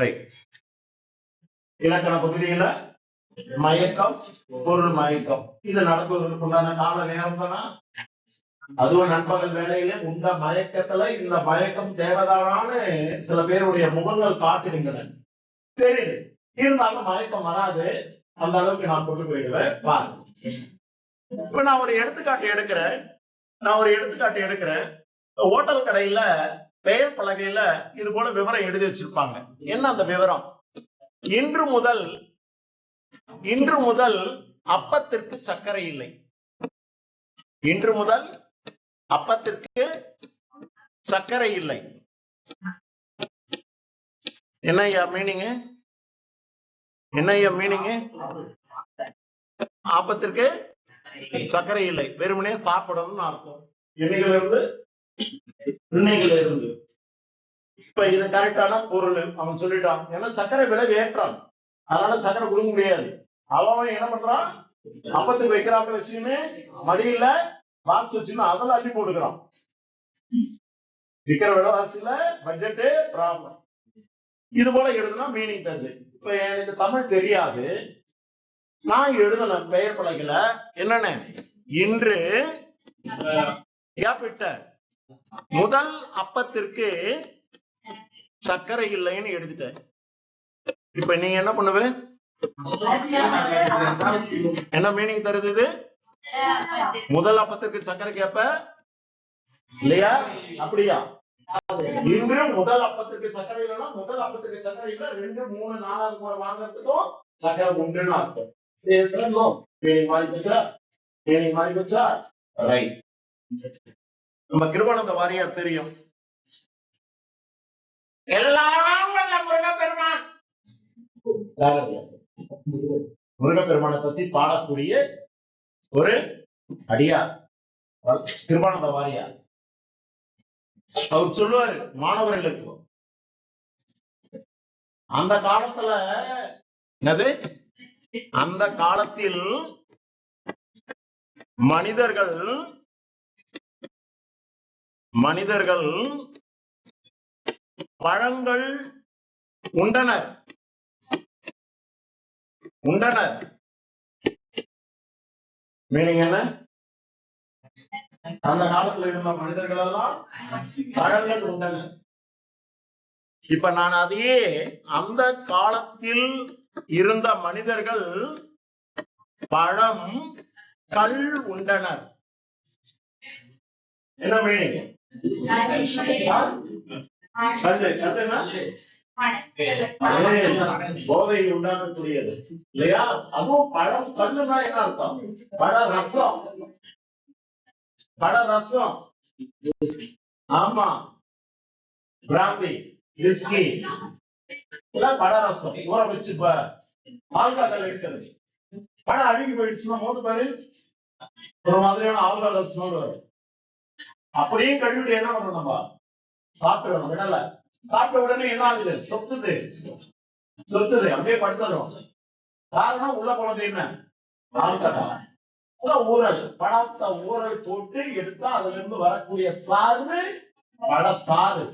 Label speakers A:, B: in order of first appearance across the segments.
A: Right. இலக்கண பகுதியில மயக்கம், பொருள் மயக்கம் இது நடத்துவதற்குண்டான கால நேரம் தானா? அதுவும் நண்பகல் வேலையில இந்த மயக்கத்துல இந்த மயக்கம் தேவைதானான்னு சில பேருடைய முகங்கள் காட்டுகின்றன. தெரியுது, இருந்தாலும் மயக்கம் வராது. அந்த அளவுக்கு நான் கொண்டு போயிடுவேன். பாருங்க, இப்ப நான் ஒரு எடுத்துக்காட்டு எடுக்கிறேன். ஹோட்டல் கடையில பெயர் பலகையில இது போல விவரம் எழுதி வச்சிருப்பாங்க. என்ன அந்த விவரம்? இன்று முதல் அப்பத்திற்கு சர்க்கரை இல்லை. இன்று முதல் அப்பத்திற்கு சர்க்கரை இல்லை. என்னையா மீனிங்? ஆப்பத்திற்கு சர்க்கரை இல்லை, வெறுமனே சாப்பிடணும்னு அர்த்தம். இன்னைக்குல இருந்து இப்ப இது கரெக்டான பொருள் அவன் சொல்லிட்டான். ஏன்னா சர்க்கரை விலை ஏற்றான், அதனால சர்க்கரை கொடுக்க முடியாது. அவன் என்ன பண்றான்? அப்பத்துக்கு வைக்கிறாப்ப வச்சுன்னு மடியில பாக்ஸ் வச்சுன்னு அதெல்லாம் அள்ளி போட்டுக்கிறான். விற்கிற விலைவாசியில பட்ஜெட்டு ப்ராப்ளம். இது போல எழுதுனா மீனிங் தருது. இப்ப எனக்கு தமிழ் தெரியாது, நான் எழுதல பெயர் பலகையில என்னன்னு இன்று முதல் அப்பத்திற்கு சர்க்கரை இல்லைன்னு எழுதிட்டேன். இப்ப நீங்க என்ன பண்ணுவ? என்ன மீனிங் தருது இது? முதல் அப்பத்திற்கு சர்க்கரை கேப்ப இல்லையா? அப்படியா? இன்று முதல் அப்பத்திற்கு சர்க்கரை இல்லைன்னா முதல் அப்பத்திற்கு சர்க்கரை இல்ல, 2, 3, 4வது முறை வாங்குறதுக்கும் சர்க்கரை உண்டுன்னு அர்த்தம். மாறி போச்சா? ரைட். நம்ம கிருபானந்த வாரியார் தெரியும். எல்லாம் வல்ல முருகப்பெருமானை பத்தி பாடக்கூடிய ஒரு அடியார் கிருபானந்த வாரியார். அவர் சொல்லுவாரு மாணவர்களுக்கு, அந்த காலத்தில் மனிதர்கள் பழங்கள் உண்டனர். மீனிங் என்ன? அந்த காலத்துல இருந்த மனிதர்கள் எல்லாம் பழங்கள் உண்டனர். இப்ப நான் அதையே அந்த காலத்தில் இருந்த மனிதர்கள் பழம் கல் உண்டனர். என்ன மீனிங்? போதை உண்டாக்கக்கூடியது இல்லையா? அதுவும் பழம் கல்லுனா என்ன அர்த்தம்? பழரசம். ஆமா, பிராந்தி, விஸ்கி, பழரசம் ஊற வச்சு ஆல்கஹால் இருக்கிறது. பழம் அழுகி போயிடுச்சுன்னா போது பாரு, ஒரு மாதிரியான ஆல்கஹால் ஸ்மெல் வரும். அப்படியே கழுவிட்டு என்ன பண்றோம்? நம்ம சாப்பிடுறோம், விடல. சாப்பிட்ட உடனே என்ன ஆகுது? சொத்துது, அப்படியே படுத்துறோம். காரணம் உள்ள போனது என்ன? ஆல்கஹால். ஊறல், பழத்தை ஊறல் போட்டு எடுத்தா அதுல இருந்து வரக்கூடிய சாறு பழசாறு.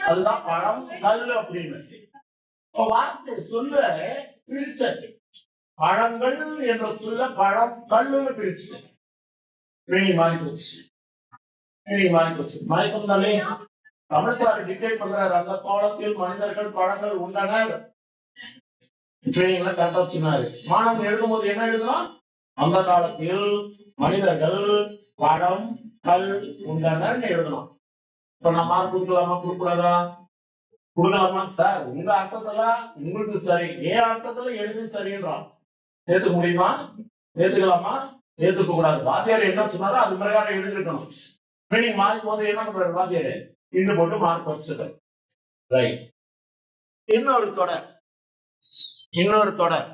A: அதுதான் பழம் கல் அப்படின்னு வார்த்தை சொல்ல பிரிச்ச. பழங்கள் என்ற சொல்ல பழம் கல்லுன்னு பிரிச்சு மாறி போச்சு. மயக்கம் தானே தமிழ் சார் டிக்டேட் பண்றாரு. அந்த காலத்தில் மனிதர்கள் பழங்கள் உண்டனர். சொன்னாரு. மாணவன் எழுதும் போது என்ன எழுதலாம்? அந்த காலத்தில் மனிதர்கள் பழம் கல் உண்டனர் எழுதலாம். இப்ப நான் மார்க் கொடுக்கலாமா கொடுக்கூடாதா? கொடுக்கலாமா? சார் உங்க அர்த்தத்துல உங்களுக்கு சரி, ஏன் அர்த்தத்துல எழுதி சரின்றான். ஏத்துக்க முடியுமா? ஏத்துக்கலாமா? ஏத்துக்க கூடாது. வாத்தியார் என்ன சொன்னாரோ அது பிரகாரம் எழுதிருக்கணும். மீனிங் மார்க் போது என்ன பண்றாரு வாத்தியாரு? இன்னும் போட்டு மார்க் வச்சுட்டு ரைட். இன்னொரு தொடர்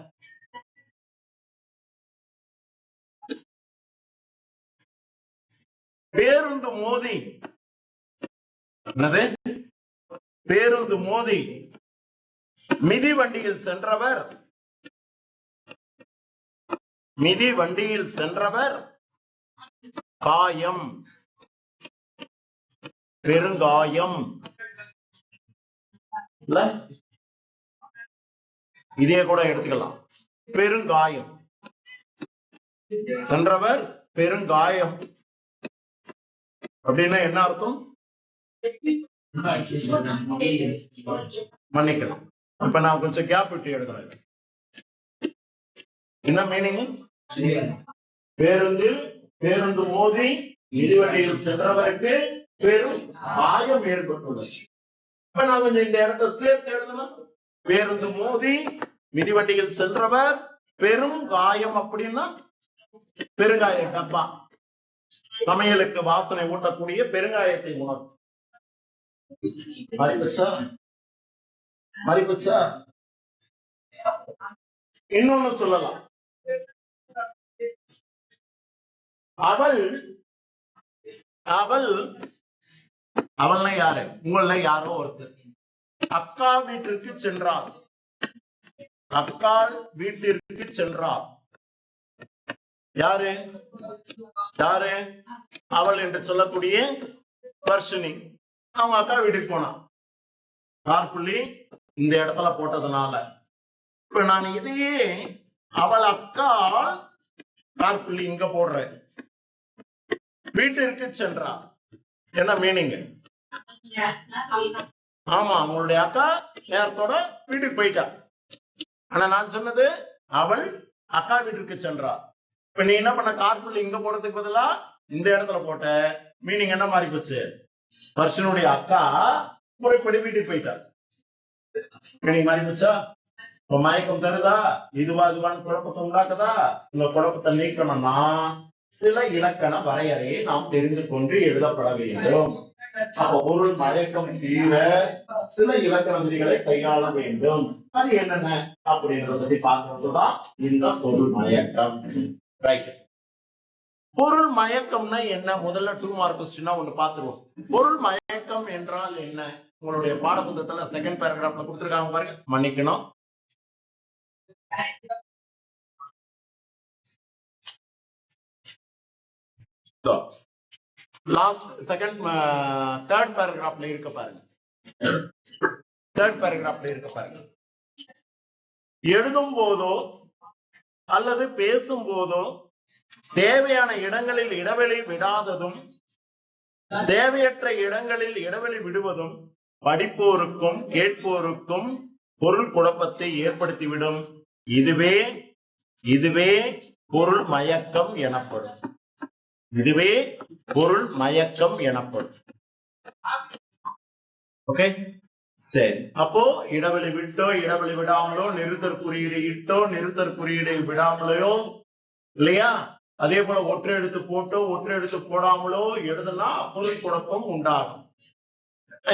A: பேருந்து மோதி மிதிவண்டியில் சென்றவர் காயம், பெருங்காயம். இதே கூட எடுத்துக்கலாம். பெருங்காயம், சென்றவர் பெருங்காயம் அப்படின்னா என்ன அர்த்தம்? மன்னிக்கணும். இப்ப நான் கொஞ்சம் கேப் விட்டு எழுதுறேன். என்ன மீனிங்? பேருந்து மோதி மிதிவண்டியில் சென்றவருக்கு பெரும் காயம் ஏற்பட்டுள்ளது. இப்ப நான் கொஞ்சம் இந்த இடத்தை சேர்த்து எழுதலாம். பேருந்து மோதி மிதிவண்டியில் சென்றவர் பெரும் காயம் அப்படின்னா பெருங்காய டப்பா, சமையலுக்கு வாசனை ஊட்டக்கூடிய பெருங்காயத்தை உணர்த்தும். மறிப்பச்சா இன்னொன்னு சொல்லலாம். அவள்னா யாரு? உங்கள யாரோ ஒருத்தர் அக்கா வீட்டிற்கு சென்றார். அக்கா வீட்டிற்கு சென்றார். யாரு யாரு? அவள் என்று சொல்லக்கூடிய வர்ஷினி. அவங்க அக்கா வீட்டுக்கு போனா. கார்புள்ளி இந்த இடத்துல போட்டதுனால இப்ப நான் இதையே அவள் அக்கா கார்புள்ளி இங்க போடுறேன். வீட்டிற்கு சென்றார். என்ன மீனிங்? ஆமா, அவங்களுடைய அக்கா நேரத்தோட வீட்டுக்கு போயிட்டா. ஆனா நான் சொன்னது அவள் அக்கா வீட்டிற்கு சென்றார். இப்ப நீ என்ன பண்ண? கார்புள்ளி இங்க போடுறதுக்கு பதிலா இந்த இடத்துல போட்ட. மீனிங் என்ன மாறி போச்சு? வர்ஷனுடைய அக்கா முறைப்படி வீட்டுக்கு போயிட்டார். மீனிங் மாறி போச்சா? மயக்கம் தருதா? இதுவான்னு குழப்பத்தை உண்டாக்குதா? இந்த குழப்பத்தை நீக்கணும்னா சில இலக்கண வரையறையை நாம் தெரிந்து கொண்டு எழுதப்பட வேண்டும். அப்ப பொருள் மயக்கம் தீர சில இலக்கண விதிகளை கையாள வேண்டும். அது என்னென்ன அப்படின்றத பத்தி பார்க்கறதுதான் இந்த பொருள் மயக்கம். பொருள் மயக்கம்னா என்ன? முதல்ல 2 மார்க் கொஸ்டினா ஒண்ணு பாத்துருவோம். பொருள் மயக்கம் என்றால் என்ன? உங்களுடைய பாடப்புத்தகத்துல செகண்ட் பேராகிராஃப்ல கொடுத்திருக்காங்க பாருங்க. மன்னிக்கணும், லாஸ்ட் செகண்ட் தேர்ட் பேராகிராஃப்ல இருக்க பாருங்க. தேர்ட் பேராகிராஃப்ல இருக்க பாருங்க. எழுதும் போதோ அல்லது பேசும் போதோ தேவையான இடங்களில் இடைவெளி விடாததும் தேவையற்ற இடங்களில் இடைவெளி விடுவதும் படிப்போருக்கும் கேட்போருக்கும் பொருள் குழப்பத்தை ஏற்படுத்திவிடும். இதுவே பொருள் மயக்கம் எனப்படும். இதுவே பொருள் மயக்கம் எனப்படும். ஓகே, சரி. அப்போ இடைவெளி விட்டோ இடைவெளி விடாமலோ, நிறுத்தற் குறியீடு இட்டோ நிறுத்தற் குறியீடு விடாமலையோ இல்லையா? அதே போல ஒற்றை எழுத்து போட்டோ ஒற்றை எழுத்து போடாமலோ எழுதுனா பொருள் குழப்பம் உண்டாகும்.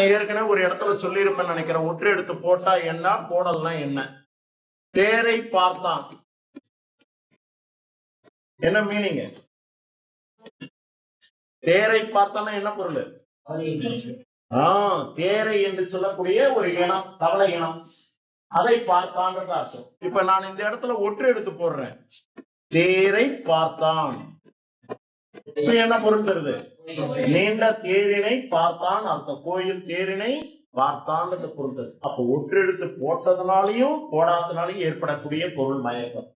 A: ஏற்கனவே ஒரு இடத்துல சொல்லி இருப்பேன் நினைக்கிறேன். ஒற்றை எழுத்து போட்டா என்ன, போடலன்னா என்ன? தேரை பார்த்தான் என்ன மீனிங்? தேரை பார்த்தானா என்ன பொருள்? தேரை என்று சொல்லக்கூடிய ஒரு இனம், தவளை இனம். அதை பார்த்தான்றது அர்த்தம். இப்ப நான் இந்த இடத்துல ஒற்றை எடுத்து போடுறேன். தேரை பார்த்தான். என்ன பொருள் தருது? நீண்ட தேரினை பார்த்தான் அர்த்தம். கோயில் தேரினை பார்த்தான் பொருள் தருது. அப்ப ஒற்றை எடுத்து போட்டதுனாலையும் போடாதனாலையும் ஏற்படக்கூடிய பொருள் மயக்கம்.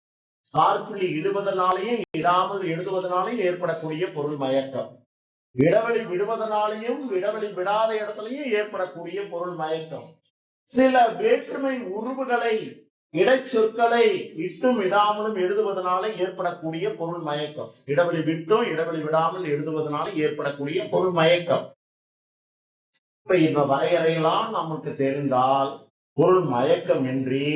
A: கார்புள்ளி இடுவதனாலையும் இடாமல் எழுதுவதனாலையும் ஏற்படக்கூடிய பொருள் மயக்கம். இடைவெளி விடுவதனாலையும் இடைவெளி விடாத இடத்துலையும் ஏற்படக்கூடிய பொருள் மயக்கம். சில வேற்றுமை உருவுகளை இடைச்சொற்களை இட்டும் இடாமலும் எழுதுவதனால ஏற்படக்கூடிய பொருள் மயக்கம். இடைவெளி விட்டும் இடைவெளி விடாமல் எழுதுவதனால ஏற்படக்கூடிய பொருள் மயக்கம். இப்ப இந்த வரையறையெல்லாம் நமக்கு தெரிந்தால் பொருள் மயக்கம் இன்றி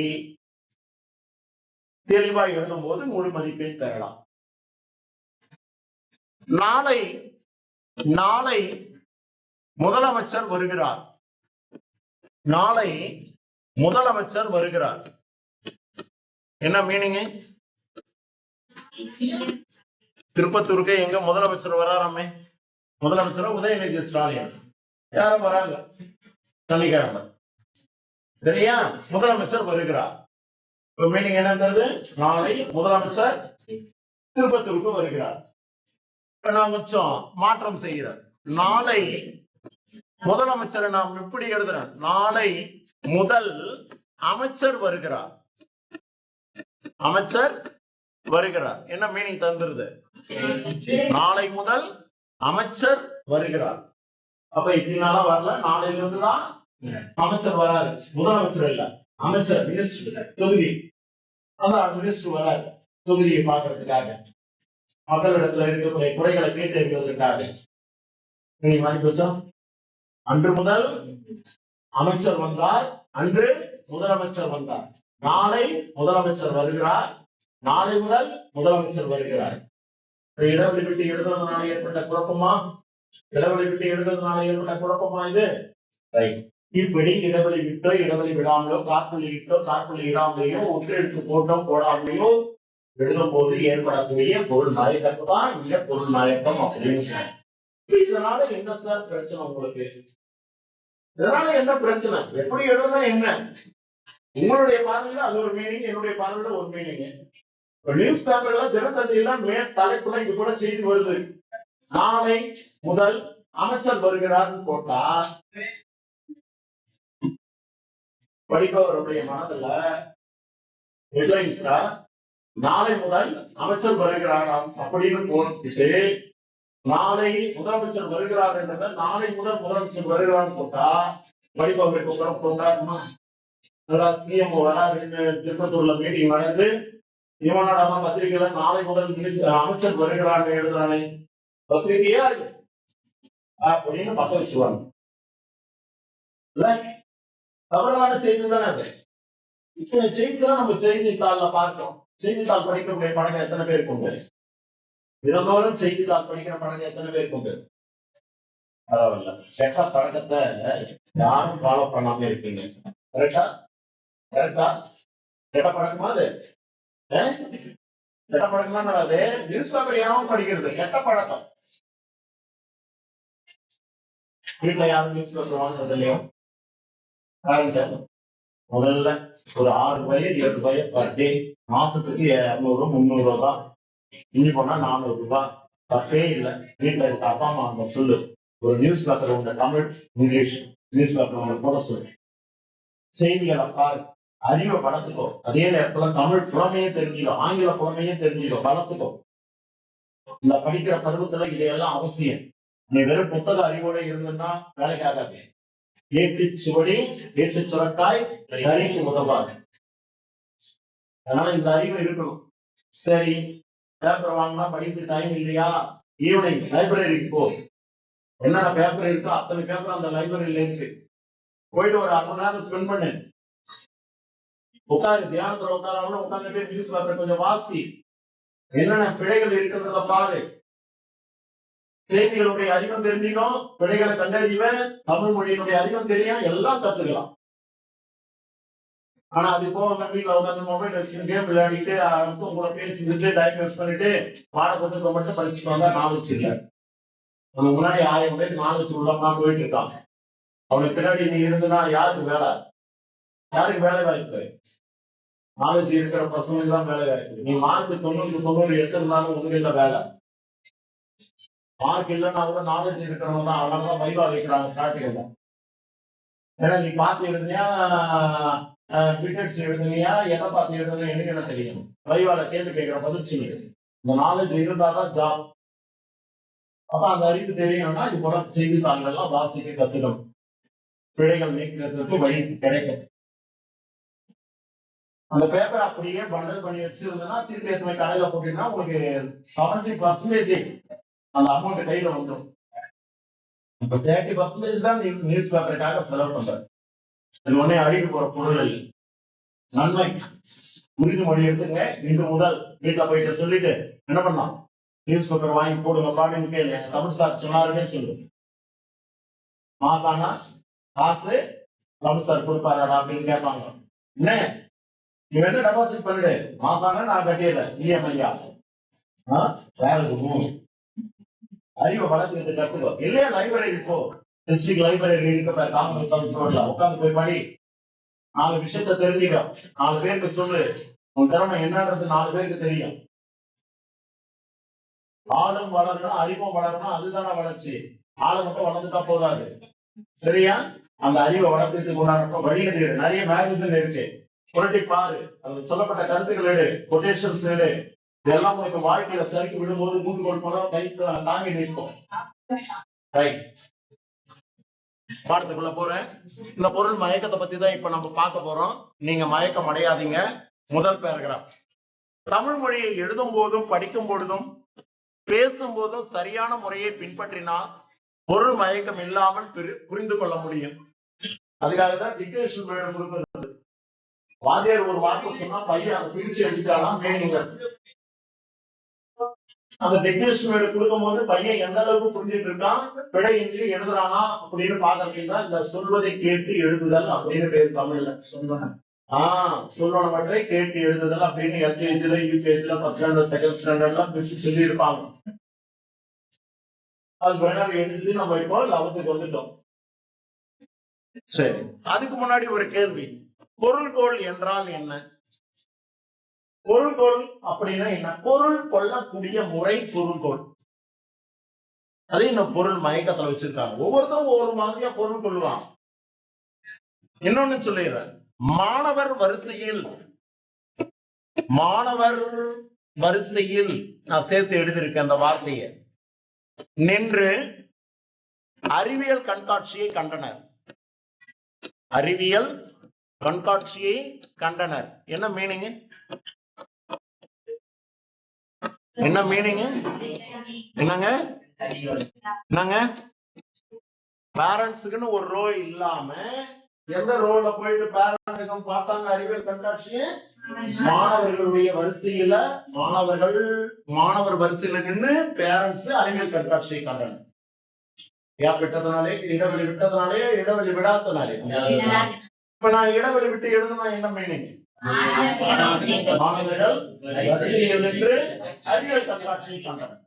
A: தெளிவாய் எழுதும் போது முழு மதிப்பெண் பெறலாம். நாளை முதலமைச்சர் வருகிறார். நாளை முதலமைச்சர் வருகிறார். என்ன மீனிங்? திருப்பத்தூருக்கு எங்க முதலமைச்சர் வராராமே? முதலமைச்சர் உதயநிதி ஸ்டாலின். யாரும் வராங்க சனிக்கிழமை. சரியா? முதலமைச்சர் வருகிறார். மீனிங் என்னன்றது? நாளை முதலமைச்சர் திருப்பத்தூருக்கு வருகிறார். நான் கொஞ்சம் மாற்றம் செய்கிறேன். நாளை முதலமைச்சரை நாம் இப்படி எழுதுறேன். நாளை முதல் அமைச்சர் வருகிறார். அமைச்சர் வருகிறார். என்ன மீனிங் தந்துருது? நாளை முதல் அமைச்சர் வருகிறார். அப்ப இதனால வரல, நாளையில இருந்துதான் அமைச்சர் வராரு. முதலமைச்சர் இல்ல, அமைச்சர், மினிஸ்டர், தொகுதி. அதான் மினிஸ்டர் வராரு தொகுதியை பார்க்கறதுக்காக, மக்களிடத்துல இருக்கக்கூடிய குறைகளை கேட்டு இருக்கிறதுக்காக. நீ மாறி போச்சா? அன்று முதல் அமைச்சர் வந்தார், அன்று முதலமைச்சர் வந்தார். நாளை முதலமைச்சர் வருகிறார், நாளை முதல் முதலமைச்சர் வருகிறார். இடைவெளி விட்டு எழுதுறதுனால ஏற்பட்ட குழப்பமா? இடைவெளி விட்டு எழுதுறதுனால ஏற்பட்ட குழப்பமா இது? இப்படி இடைவெளி விட்டோ இடைவெளி விடாமலோ, காற்புள்ளி விட்டோ காற்புள்ளி இடாமலையோ, ஒற்றெழுத்து போட்டோ போடாமலையோ எழுதும் போது ஏற்படக்கூடிய பொருள் நாயக்கத்தை தான் இங்க பொருள் நாயக்கம் அப்படின்னு சொன்னாங்க. இதனால என்ன சார் பிரச்சனை உங்களுக்கு? இதனால என்ன பிரச்சனை? எப்படி எழுதுனா என்ன? உங்களுடைய பார்வையில அது ஒரு மீனிங், என்னுடைய பார்வையில ஒரு மீனிங். நியூஸ் பேப்பர்ல தினத்தந்தியில தலைப்புல இது கூட செய்தி வருது. நாளை முதல் அமைச்சர் வருகிறார் போட்டா படிப்பவருடைய மனதுல ஹெட்லைன்ஸ்ல நாளை முதல் அமைச்சர் வருகிறார் அப்படின்னு போட்டுட்டு, நாளை முதலமைச்சர் வருகிறார் என்றத நாளை முதல் முதலமைச்சர் வருகிறார் போட்டா படிப்பவருக்கு போட்டாருமா? சிஎம் வராதுன்னு திருப்பத்தூர்ல மீட்டிங் நடந்து இவனோட பத்திரிகையில நாளை முதல் அமைச்சர் வருகிறான்னு எழுதுறானே, பத்திரிகையா அப்படின்னு பத்த வச்சுருவாங்க. தவறான செய்தி தானே அது. இத்தனை செய்திதான் நம்ம செய்தித்தாள்ல பார்த்தோம். செய்தித்தாள் படிக்கக்கூடிய பழக்கம் எத்தனை பேருக்கு உண்டு? தினந்தோறும் செய்தித்தாள் படிக்கிற பழக்கம் எத்தனை பேருக்கு உண்டு? பரவாயில்ல, கெட்ட பழக்கத்தை யாரும் ஃபாலோ பண்ணாம இருக்கீங்க. கரெக்டா? கரெக்டா? கெட்ட பழக்கமா அது? கெட்ட பழக்கம் தான். அது நியூஸ் பேப்பர் யாரும் படிக்கிறது கெட்ட பழக்கம். வீட்டுல யாரும் நியூஸ் பேப்பர் வாங்குறது இல்லையோ? முதல்ல ஒரு 6 ரூபாய் 7 ரூபாய் பர் டே, மாசத்துக்கு 200 300 ரூபா தான். இனி போனா 400 ரூபாய். தப்பே இல்லை. வீட்டுல இருக்க அப்பா அம்மா அவங்க சொல்லு, ஒரு நியூஸ் பேப்பர் உங்க தமிழ் இங்கிலீஷ் நியூஸ் பேப்பர் உங்க போட சொல்லு, செய்திகளை பாரு, அறிவை வளர்த்துக்கோ. அதே நேரத்துல தமிழ் புலமையே தெரிஞ்சிடும், ஆங்கில புலமையே தெரிஞ்சிடும், வளர்த்துக்கோ. இந்த படிக்கிற பருவத்துல இதையெல்லாம் அவசியம். நீ வெறும் புத்தக அறிவோட இருந்ததுன்னா வேலைக்கு ஆகாது. ஏட்டு சுவடி ஏட்டு சுரக்காய் கறிக்கு உதவாது. அதனால இந்த அறிவு இருக்கணும். சரி, பேப்பர் வாங்கினா படிக்க டைம் இல்லையா? ஈவினிங் லைப்ரரிக்கு போ. என்னென்ன பேப்பர் இருக்கோ அத்தனை பேப்பர் அந்த லைப்ரரியில இருக்கு. போயிட்டு ஒரு 1/2 மணி நேரம் ஸ்பெண்ட் பண்ணு. உட்காரு, தியானத்துல உட்காராம உட்கார்ந்துட்டு நியூஸ் பேப்பர் கொஞ்சம் வாசி. என்னென்ன பிழைகள் இருக்கின்றத பாரு. செய்திகளுடைய அறிவும் தெரிஞ்சிடும், பிழைகளை கண்டறிவேன், தமிழ் மொழியினுடைய அறிவும் தெரியும், எல்லாம் கத்துக்கலாம். ஆனா அது போக வீட்டுல உட்காந்து மொபைல் வச்சுட்டு கேம் விளையாடிட்டு அடுத்து உங்களை பேசிட்டு டைம் வேஸ்ட் பண்ணிட்டு பாடப்புத்தகத்தை மட்டும் படிச்சுட்டு வந்தா நாலேஜ் இல்லை. நம்ம முன்னாடி 1000 பேர் நாலேஜ் உள்ளமா போயிட்டு இருக்காங்க. அவனுக்கு பின்னாடி நீ இருந்துன்னா யாருக்கு வேலை? யாருக்கு வேலை வாய்ப்பு? நாலேஜ் இருக்கிற பசங்க தான் வேலை வாய்ப்பு. நீ மார்க் 90 எடுத்திருந்தாலும் உனக்கு இல்ல வேலை. மார்க் இல்லைன்னா கூட நாலேஜ் இருக்கிறவங்க தான். அதனாலதான் வைவா வைக்கிறாங்க பிராக்டிகல். ஏன்னா நீ பார்த்து எழுதுனியா, பிரிட்டெக்ஸ் எழுதுனியா, எதை பார்த்து எழுதுனா எனக்கு என்ன தெரியும்? வைவால கேள்வி கேட்கிற பதில் இந்த நாலேஜ் இருந்தாதான் ஜாப். அப்ப அந்த அறிவு தெரியணும்னா இது போல செய்தித்தாள்கள்லாம் வாசிக்க கத்துக்கணும். பிழைகள் நீக்கிறதுக்கு வழி கிடைக்கும். அந்த பேப்பர் அப்படியே பண்டல் பண்ணி வச்சிருந்தா திருப்பி எத்தனை கடையில போட்டீங்கன்னா உங்களுக்கு 70% அந்த அமௌண்ட் கையில வந்துடும். இப்ப 30% தான் நியூஸ் பேப்பருக்காக செலவு பண்ற. இது ஒன்னே அழிவு போற பொருள் இல்லை. நன்மை உறுதிமொழி எடுத்துங்க. இன்று முதல் வீட்டுல போயிட்டு சொல்லிட்டு என்ன பண்ணலாம்? நியூஸ் பேப்பர் வாங்கி போடுங்க பாடுன்னு கேளு. தமிழ் சார் சொன்னாருன்னே சொல்லு. மாசானா காசு தமிழ் சார் கொடுப்பாரா அப்படின்னு கேட்பாங்க. என்ன நீ என்ன டெபாசிட் பண்ணிடு, மாசானா நான் கட்டிடுறேன் இஎம்ஐயா. வேற அறிவை வளர்த்துக்கிட்டு கத்துக்கோ. இல்லையா லைப்ரரி போ. டிஸ்ட்ரிக்ட் லைப்ரரி இருக்க காங்கிரஸ் ஆஃபீஸ் ரோட்ல உட்காந்து போய் படி. 4 விஷயத்த தெரிஞ்சுக்க. 4 பேருக்கு சொல்லு. உன் திறமை என்னன்றது 4 பேருக்கு தெரியும். ஆளும் வளரணும், அறிவும் வளரணும். அதுதானே வளர்ச்சி. ஆளை மட்டும் வளர்ந்துட்டா போதாது. சரியா? அந்த அறிவை வளர்த்துக்கு உண்டான வழிகள் நிறைய மேகசின் இருக்கு. புரட்டி பாரு, அதுல சொல்லப்பட்ட கருத்துக்கள் எடு, கொட்டேஷன்ஸ் எடு, இதெல்லாம் உங்களுக்கு வாழ்க்கையில சறுக்கி விடும்போது மூன்று போல கை தாங்கி நிற்போம். ரைட், பாடத்துக்குள்ள போறேன். இந்த பொருள் மயக்கத்தை பத்தி தான் இப்ப நம்ம பார்க்க போறோம். நீங்க மயக்கம் அடையாதீங்க. முதல் பேராகிராஃப். தமிழ் மொழியை எழுதும் போதும் படிக்கும் பொழுதும் பேசும் போதும் சரியான முறையை பின்பற்றினால் பொருள் மயக்கம் இல்லாமல் புரிந்து கொள்ள முடியும். அதுக்காக தான் டிக்டேஷன் கொடுக்கிறது. வாத்தியார் ஒரு வார்த்தை சொன்னா பையன் அதை பிரிச்சு எழுதிட்டாலும் மீனிங்லெஸ். அந்த டெக்னீஷியன் கொடுக்கும் போது பையன் எந்த அளவுக்கு புரிஞ்சுட்டு இருக்கான், பிழையின்றி எழுதுறானா அப்படின்னு பாக்குறதுக்கு தான் இந்த சொல்வதை கேட்டு எழுதுதல் அப்படின்னு பேர் தமிழ்ல. சொல்வனவற்றை கேட்டு எழுதுதல் அப்படின்னு எல்கேஜில யூகேஜில ஃபர்ஸ்ட் ஸ்டாண்டர்ட் செகண்ட் ஸ்டாண்டர்ட்ல மிஸ் சொல்லி இருப்பாங்க. அது பிறகு எழுதி நம்ம இப்போ 11க்கு வந்துட்டோம். சரி, அதுக்கு முன்னாடி ஒரு கேள்வி, பொருள்கோள் என்றால் என்ன? பொருள்கோள் அப்படின்னா என்ன? பொருள் கொள்ளக்கூடிய முறை பொருள்கோள். அதே இந்த பொருள் மயக்கத்துல வச்சிருக்காங்க. ஒவ்வொருத்தரும் ஒவ்வொரு மாதிரியா பொருள் கொள்வான். இன்னொன்னு சொல்லிடுறேன், மாணவர் வரிசையில் நான் சேர்த்து எழுதியிருக்கேன் அந்த வார்த்தையை. நின்று அறிவியல் கண்காட்சியை கண்டனர். அறிவியல் கண்காட்சியை கண்டனர் என்ன மீனிங்? என்ன மீனிங்? என்னங்க என்னங்க? பேரண்ட்ஸுக்குன்னு ஒரு ரோ இல்லாம எந்த ரோல போயிட்டு பேரண்ட்ஸுக்கும் பார்த்தாங்க அறிவியல் கண்காட்சியை? மாணவர்களுடைய வரிசையில மாணவர் வரிசையில நின்று பேரண்ட்ஸ் அறிவியல் கண்காட்சியை கண்டனர். ஏன் விட்டதுனாலே, இடைவெளி விட்டதுனாலே, இடைவெளி விடாதனாலே. இப்ப நான் இடைவெளி விட்டு எழுதுனா என்ன மீனிங்? மாணவர்கள் வரிசையில் நின்று அறிவியல் கண்காட்சியை கண்டனர்.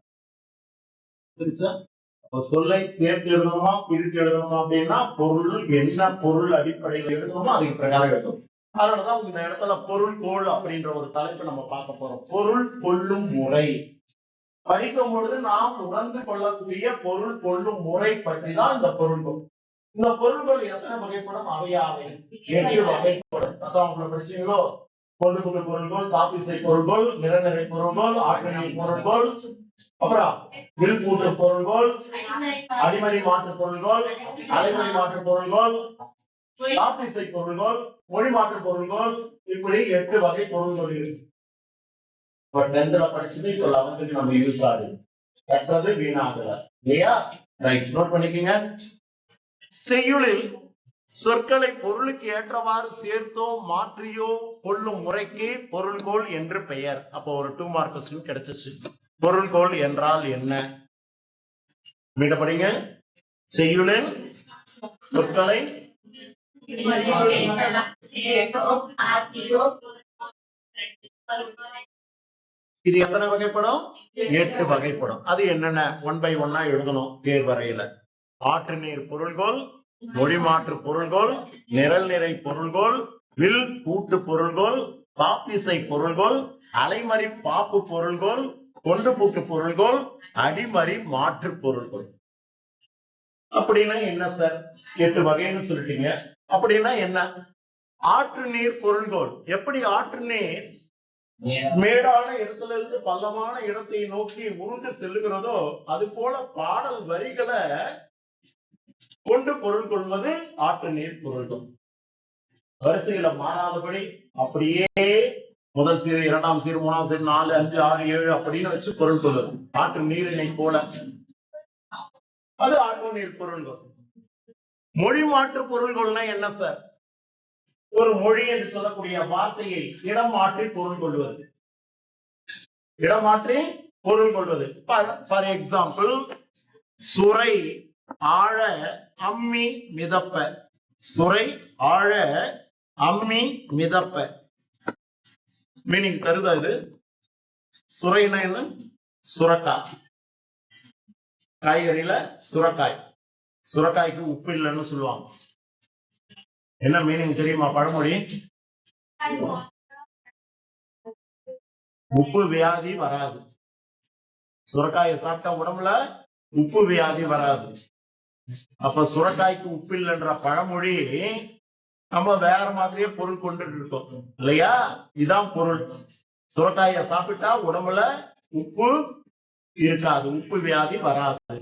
A: சொல்லை சேர்த்து எழுதணுமா பிரித்து எழுதணுமா அப்படின்னா பொருள் என்ன பொருள் அடிப்படையில் எழுதணுமோ அதுக்கு பிரகாரம் எழுதணும். அதனாலதான் இந்த இடத்துல பொருள்கோள் அப்படின்ற ஒரு தலைப்பு நம்ம பார்க்க போறோம். பொருள் கொள்ளும் முறை. படிக்கும் பொழுது நாம் உணர்ந்து கொள்ளக்கூடிய பொருள் கொள்ளும் முறை பற்றி தான் இந்த பொருள்கோள். இந்த பொருள்கள் எத்தனை வகைப்படும்? அவையாவை 8 வகைப்படும். அதான் உங்களை படிச்சீங்களோ? பொருள்கூட்டு பொருள்கோள், காப்பிசை பொருள்கோள், நிறநிறை பொருள்கோள், ஆற்றல் பொருள்கோள், அப்புறம் வில்கூட்டு பொருள்கோள், அடிமறி மாற்று பொருள்கோள், அலைமறி மாற்று பொருள்கோள், காப்பிசை பொருள்கோள், மொழி மாற்று பொருள்கோள், இப்படி 8 வகை பொருள்கள் இருக்கு. இப்ப 10th படிச்சது இப்ப 11க்கு நம்ம யூஸ் ஆகுது. கற்றது வீணாகல இல்லையா? ரைட், நோட் பண்ணிக்கங்க. செய்யுளில் சொற்களை பொருளுக்கு ஏற்றவாறு சேர்த்தோ மாற்றியோ கொள்ளும் முறைக்கு பொருள்கோள் என்று பெயர். அப்போ ஒரு 2 மார்க் கொஸ்டின் கிடைச்சிச்சு. பொருள்கோள் என்றால் என்ன? படிங்க. செய்யுளில் சொற்களை இது எத்தனை வகைப்படும்? 8 வகைப்படும். அது என்னென்ன 1 by 1 எழுதணும் தேர்வரையில. ஆற்று நீர் பொருள்கோள், மொழி மாற்று பொருள்கோள், நிரல் நிறை பொருள்கோள், வில் கூட்டு பொருள்கோள், காப்பிசை பொருள்கோள், அலைமறி பாப்பு பொருள்கோள், கொண்டு பூட்டு பொருள்கோள், அடிமறி மாற்று பொருள்கோள். அப்படின்னா என்ன சார்? 8 வகைன்னு சொல்லிட்டீங்க. அப்படின்னா என்ன? ஆற்று நீர் பொருள்கோள். எப்படி ஆற்று நீர் மேடான இடத்துல இருந்து பள்ளமான இடத்தை நோக்கி உருண்டு செல்லுகிறதோ அது போல பாடல் வரிகளை கொண்டு பொருள் கொள்வது ஆற்று நீர் பொருள்கள். வரிசைகளை மாறாதபடி அப்படியே முதல் சீர், 2ஆம் சீர், 3ஆம் சீர், 4, 5, 6, 7 அப்படின்னு வச்சு பொருள் கொள்வது. ஆற்று நீரினை போல அது ஆற்று நீர் பொருள்கள். மொழி மாற்று பொருள்கள்னா என்ன சார்? ஒரு மொழி என்று சொல்லக்கூடிய வார்த்தையை இடம் மாற்றி பொருள் கொள்வது. இடம் மாற்றி பொருள் கொள்வது. ஃபார் எக்ஸாம்பிள், சுரை ஆழ அம்மி மிதப்ப. சுரை ஆழ அம்மி மிதப்ப மீனிங் தருதா? இது சுரைனா என்ன? சுரக்காய். காய்கறியில சுரக்காய். சுரக்காய்க்கு உப்பு இல்லைன்னு சொல்லுவாங்க. என்ன மீனிங் தெரியுமா? பழமொழி. உப்பு வியாதி வராது. சுரக்காயை சாப்பிட்டா உடம்புல உப்பு வியாதி வராது. அப்ப சுரக்காய்க்கு உப்பு இல்லைன்ற பழமொழி நம்ம வேற மாதிரியே பொருள் கொண்டு இருக்கோம் இல்லையா? இதான் பொருள். சுரக்காயை சாப்பிட்டா உடம்புல உப்பு இருக்காது, உப்பு வியாதி வராது.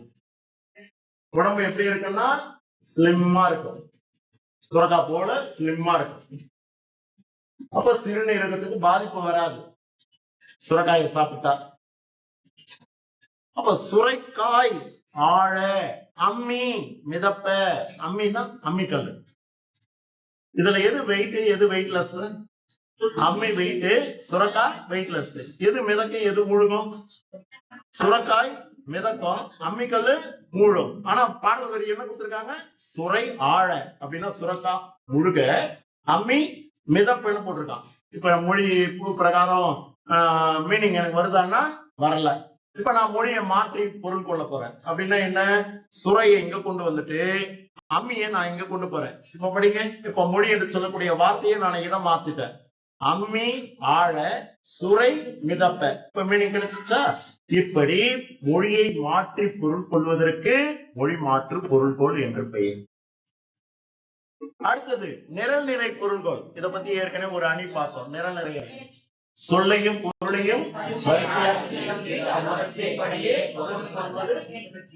A: உடம்பு எப்படி இருக்குன்னா ஸ்லிம்மா இருக்கும், சுரக்காய் போல ஸ்லிம்மா இருக்கும். அப்ப சிறுநீரகத்துக்கு பாதிப்பு வராது சுரக்காயை சாப்பிட்டா. அப்ப சுரைக்காய் ஆழ, அம்மி மிதப்ப, அம்மினா அம்மிக்கல். இதுல எது வெயிட் எது வெயிட்லெஸ்? அம்மி வெயிட், சுரக்காய் வெயிட்லெஸ். எது மிதக்கும் எது முழுகும்? சுரக்காய் மிதக்கும், அம்மிக்கல் முழும். ஆனா பாடல் வரி என்ன கொடுத்திருக்காங்க? சுரை ஆழ அப்படின்னா சுரக்காய் முழுக, அம்மி மிதப்புன்னு போட்டிருக்கான். இப்ப மொழி பிரகாரம் மீனிங் எனக்கு வருதான்னா வரல. இப்ப நான் மொழியை மாற்றி பொருள் கொள்ள போறேன். அப்படின்னா என்ன? சுரையை இங்க கொண்டு வந்துட்டு அம்மியை நான் இங்க கொண்டு போறேன். இப்ப படிங்க. இப்ப மொழி என்று சொல்லக்கூடிய வார்த்தையை நான் இடம் மாத்திட்டேன். அம்மி ஆழ, சுரை மிதப்ப. இப்ப மீனிங் கிடைச்சிச்சா? இப்படி மொழியை மாற்றி பொருள் கொள்வதற்கு மொழி மாற்று பொருள்கோள் என்று பெயர். அடுத்தது நிரல் நிறை பொருள்கோள். இதை பத்தி ஏற்கனவே ஒரு அணி பார்த்தோம். நிரல் நிறை சொல்லையும் பொருளையும்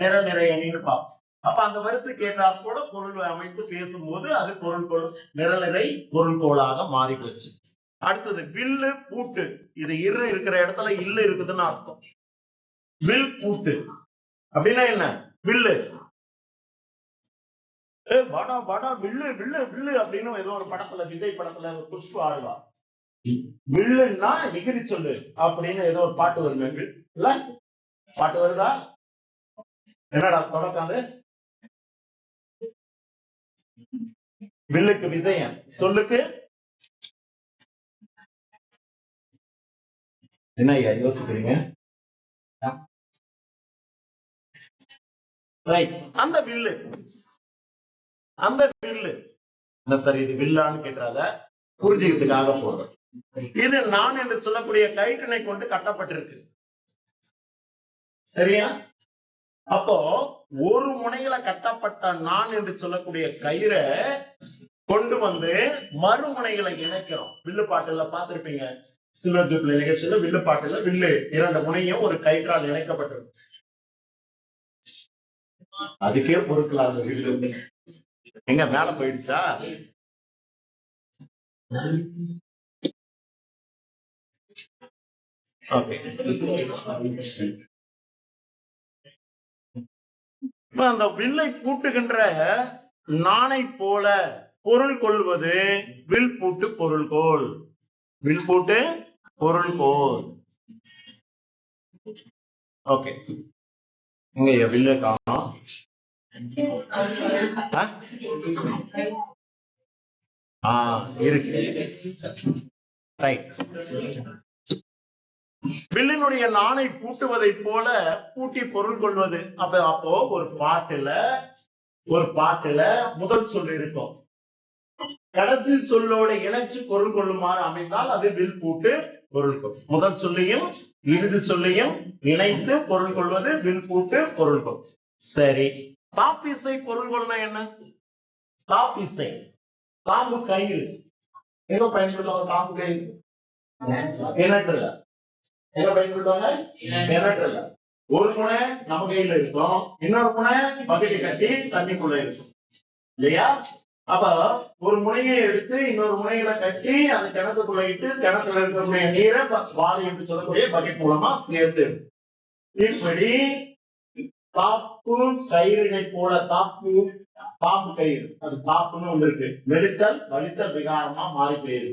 A: நிரல் நிறை அணின்னு பார்ப்போம். அப்ப அந்த வரிசை கேட்டால் கூட பொருள் அமைத்து பேசும்போது அது பொருள்கோள், நிரல் நிறை பொருள்கோளாக மாறி போச்சு. அடுத்தது வில்லு பூட்டு. இது இரு இருக்கிற இடத்துல இல்லு இருக்குதுன்னு அர்த்தம். வில் பூட்டு அப்படின்னா என்ன? வில்லு வடா வடா வில்லு வில்லு வில்லு அப்படின்னு ஏதோ ஒரு படத்துல, விஜய் படத்துல புஷ்பு ஆடுவா. வில்லுன்னா எகிரி சொல்லு அப்படின்னு ஏதோ ஒரு பாட்டு வருமே இல்ல? பாட்டு வருதா? என்னடா தொடக்காது? வில்லுக்கு விஜயம், சொல்லுக்கு என்ன ஐயா யோசிக்கிறீங்க? அந்த வில்லு, அந்த வில்லு என்ன சார் இது வில்லான்னு கேட்டாத புரிஞ்சுக்கிறதுக்காக போறோம். இது நான் என்று சொல்லக்கூடிய கயிற்றினை கொண்டு கட்டப்பட்டிருக்கு. சரியா? அப்போ ஒரு முனையில கட்டப்பட்ட நான் என்று சொல்லக்கூடிய கயிறை கொண்டு வந்து மறுமுனைகளை இணைக்கிறோம். வில்லு பாட்டுல பார்த்திருப்பீங்க, சில்வர் ஜூப்ளி நிகழ்ச்சியில வில்லு பாட்டுல வில்லு இரண்டு முனையும் ஒரு கயிற்றால் இணைக்கப்பட்டிருக்கு. அதுக்கே பொருட்களாக வில்லு எங்க மேல போயிடுச்சா? அந்த வில்லை பூட்டுகின்ற நாணை போல பொருள் கொள்வது வில் பூட்டு பொருள்கோள். வில் பூட்டு பொருள்கோள். ஓகே, இங்க வில்ல காணோம். இருக்கு. வில்லினுடைய நாணை பூட்டுவதை போல பூட்டி பொருள் கொள்வது. அப்போ ஒரு பாட்டுல முதல் சொல் இருக்கும், கடைசி சொல்லோட இணைச்சு பொருள் கொள்ளுமாறு அமைந்தால் அது வில் பூட்டு பொருள் கொள். முதல் சொல்லையும் இறுதி சொல்லையும் இணைத்து பொருள் கொள்வது வில் பூட்டு பொருள் கொள். சரி, தாப்பிசை பொருள் கொள்னா என்ன? தாப்பிசை, தாம்பு கயிறு. எங்க பயன்படுத்துவாங்க தாம்பு கயிறு? கிணற்றுல. எங்க பயன்படுத்துவாங்க? கிணற்றுல. ஒரு முனை நம்ம கையில இருக்கும், இன்னொரு முனை பக்கெட்டு கட்டி தண்ணிக்குள்ள இருக்கும் இல்லையா? அப்ப ஒரு முனையை எடுத்து இன்னொரு முனைகளை கட்டி அந்த கிணத்துக்குள்ள இட்டு கிணத்துல இருக்கக்கூடிய நீரை வாளி என்று சொல்லக்கூடிய பக்கெட் மூலமா சேர்த்து. இப்படி தாப்பு கயிறினை போல, தாப்பு கயிறு, அது தாப்புன்னு ஒன்று இருக்கு, மெலித்தல் வலித்தல் விகாரமா மாறி போயிரு.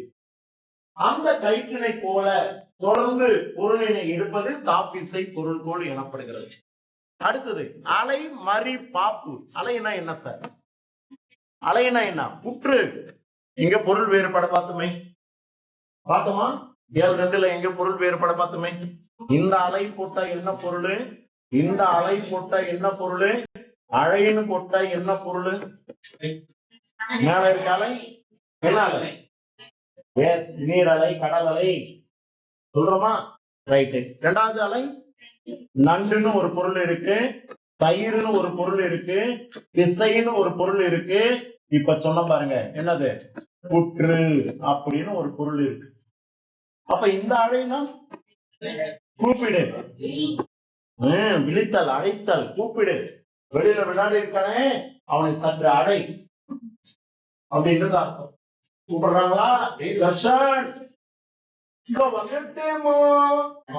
A: அந்த கயிற்றினை போல தொடர்ந்து பொருளினை எடுப்பது தாப்பிசை பொருள்கோள் எனப்படுகிறது. அடுத்தது அலை மறி பாப்பு. அலைனா என்ன சார்? அலைனா என்ன? புற்று. இங்க பொருள் வேறுபட பார்த்தோமா? 7:2 எங்க பொருள் வேறுபட பார்த்தோமே? இந்த அலை போட்டா என்ன பொருள், இந்த அலை போட்டா என்ன பொருள், அழைன்னு போட்டா என்ன பொருள்? மேல இருக்க அலை என்ன அலை? எஸ், நீர் அலை, கடல் அலை சொல்றோமா? ரைட்டு. இரண்டாவது அலை நண்டுன்னு ஒரு பொருள் இருக்கு, தயிர்னு ஒரு பொருள் இருக்கு, பிசைன்னு ஒரு பொருள் இருக்கு, இப்ப சொன்ன பாருங்க, என்னது புற்று அப்படின்னு ஒரு பொருள் இருக்கு. அப்ப இந்த அழைனா கூப்பிடு, விழித்தல், அழைத்தல், கூப்பிடு. வெளியில விளையாடி இருக்கானே அவனை சற்று அழை அப்படின்றது அர்த்தம். கூப்பிடுறாங்களா, தர்ஷன் இங்க வந்துட்டேமோ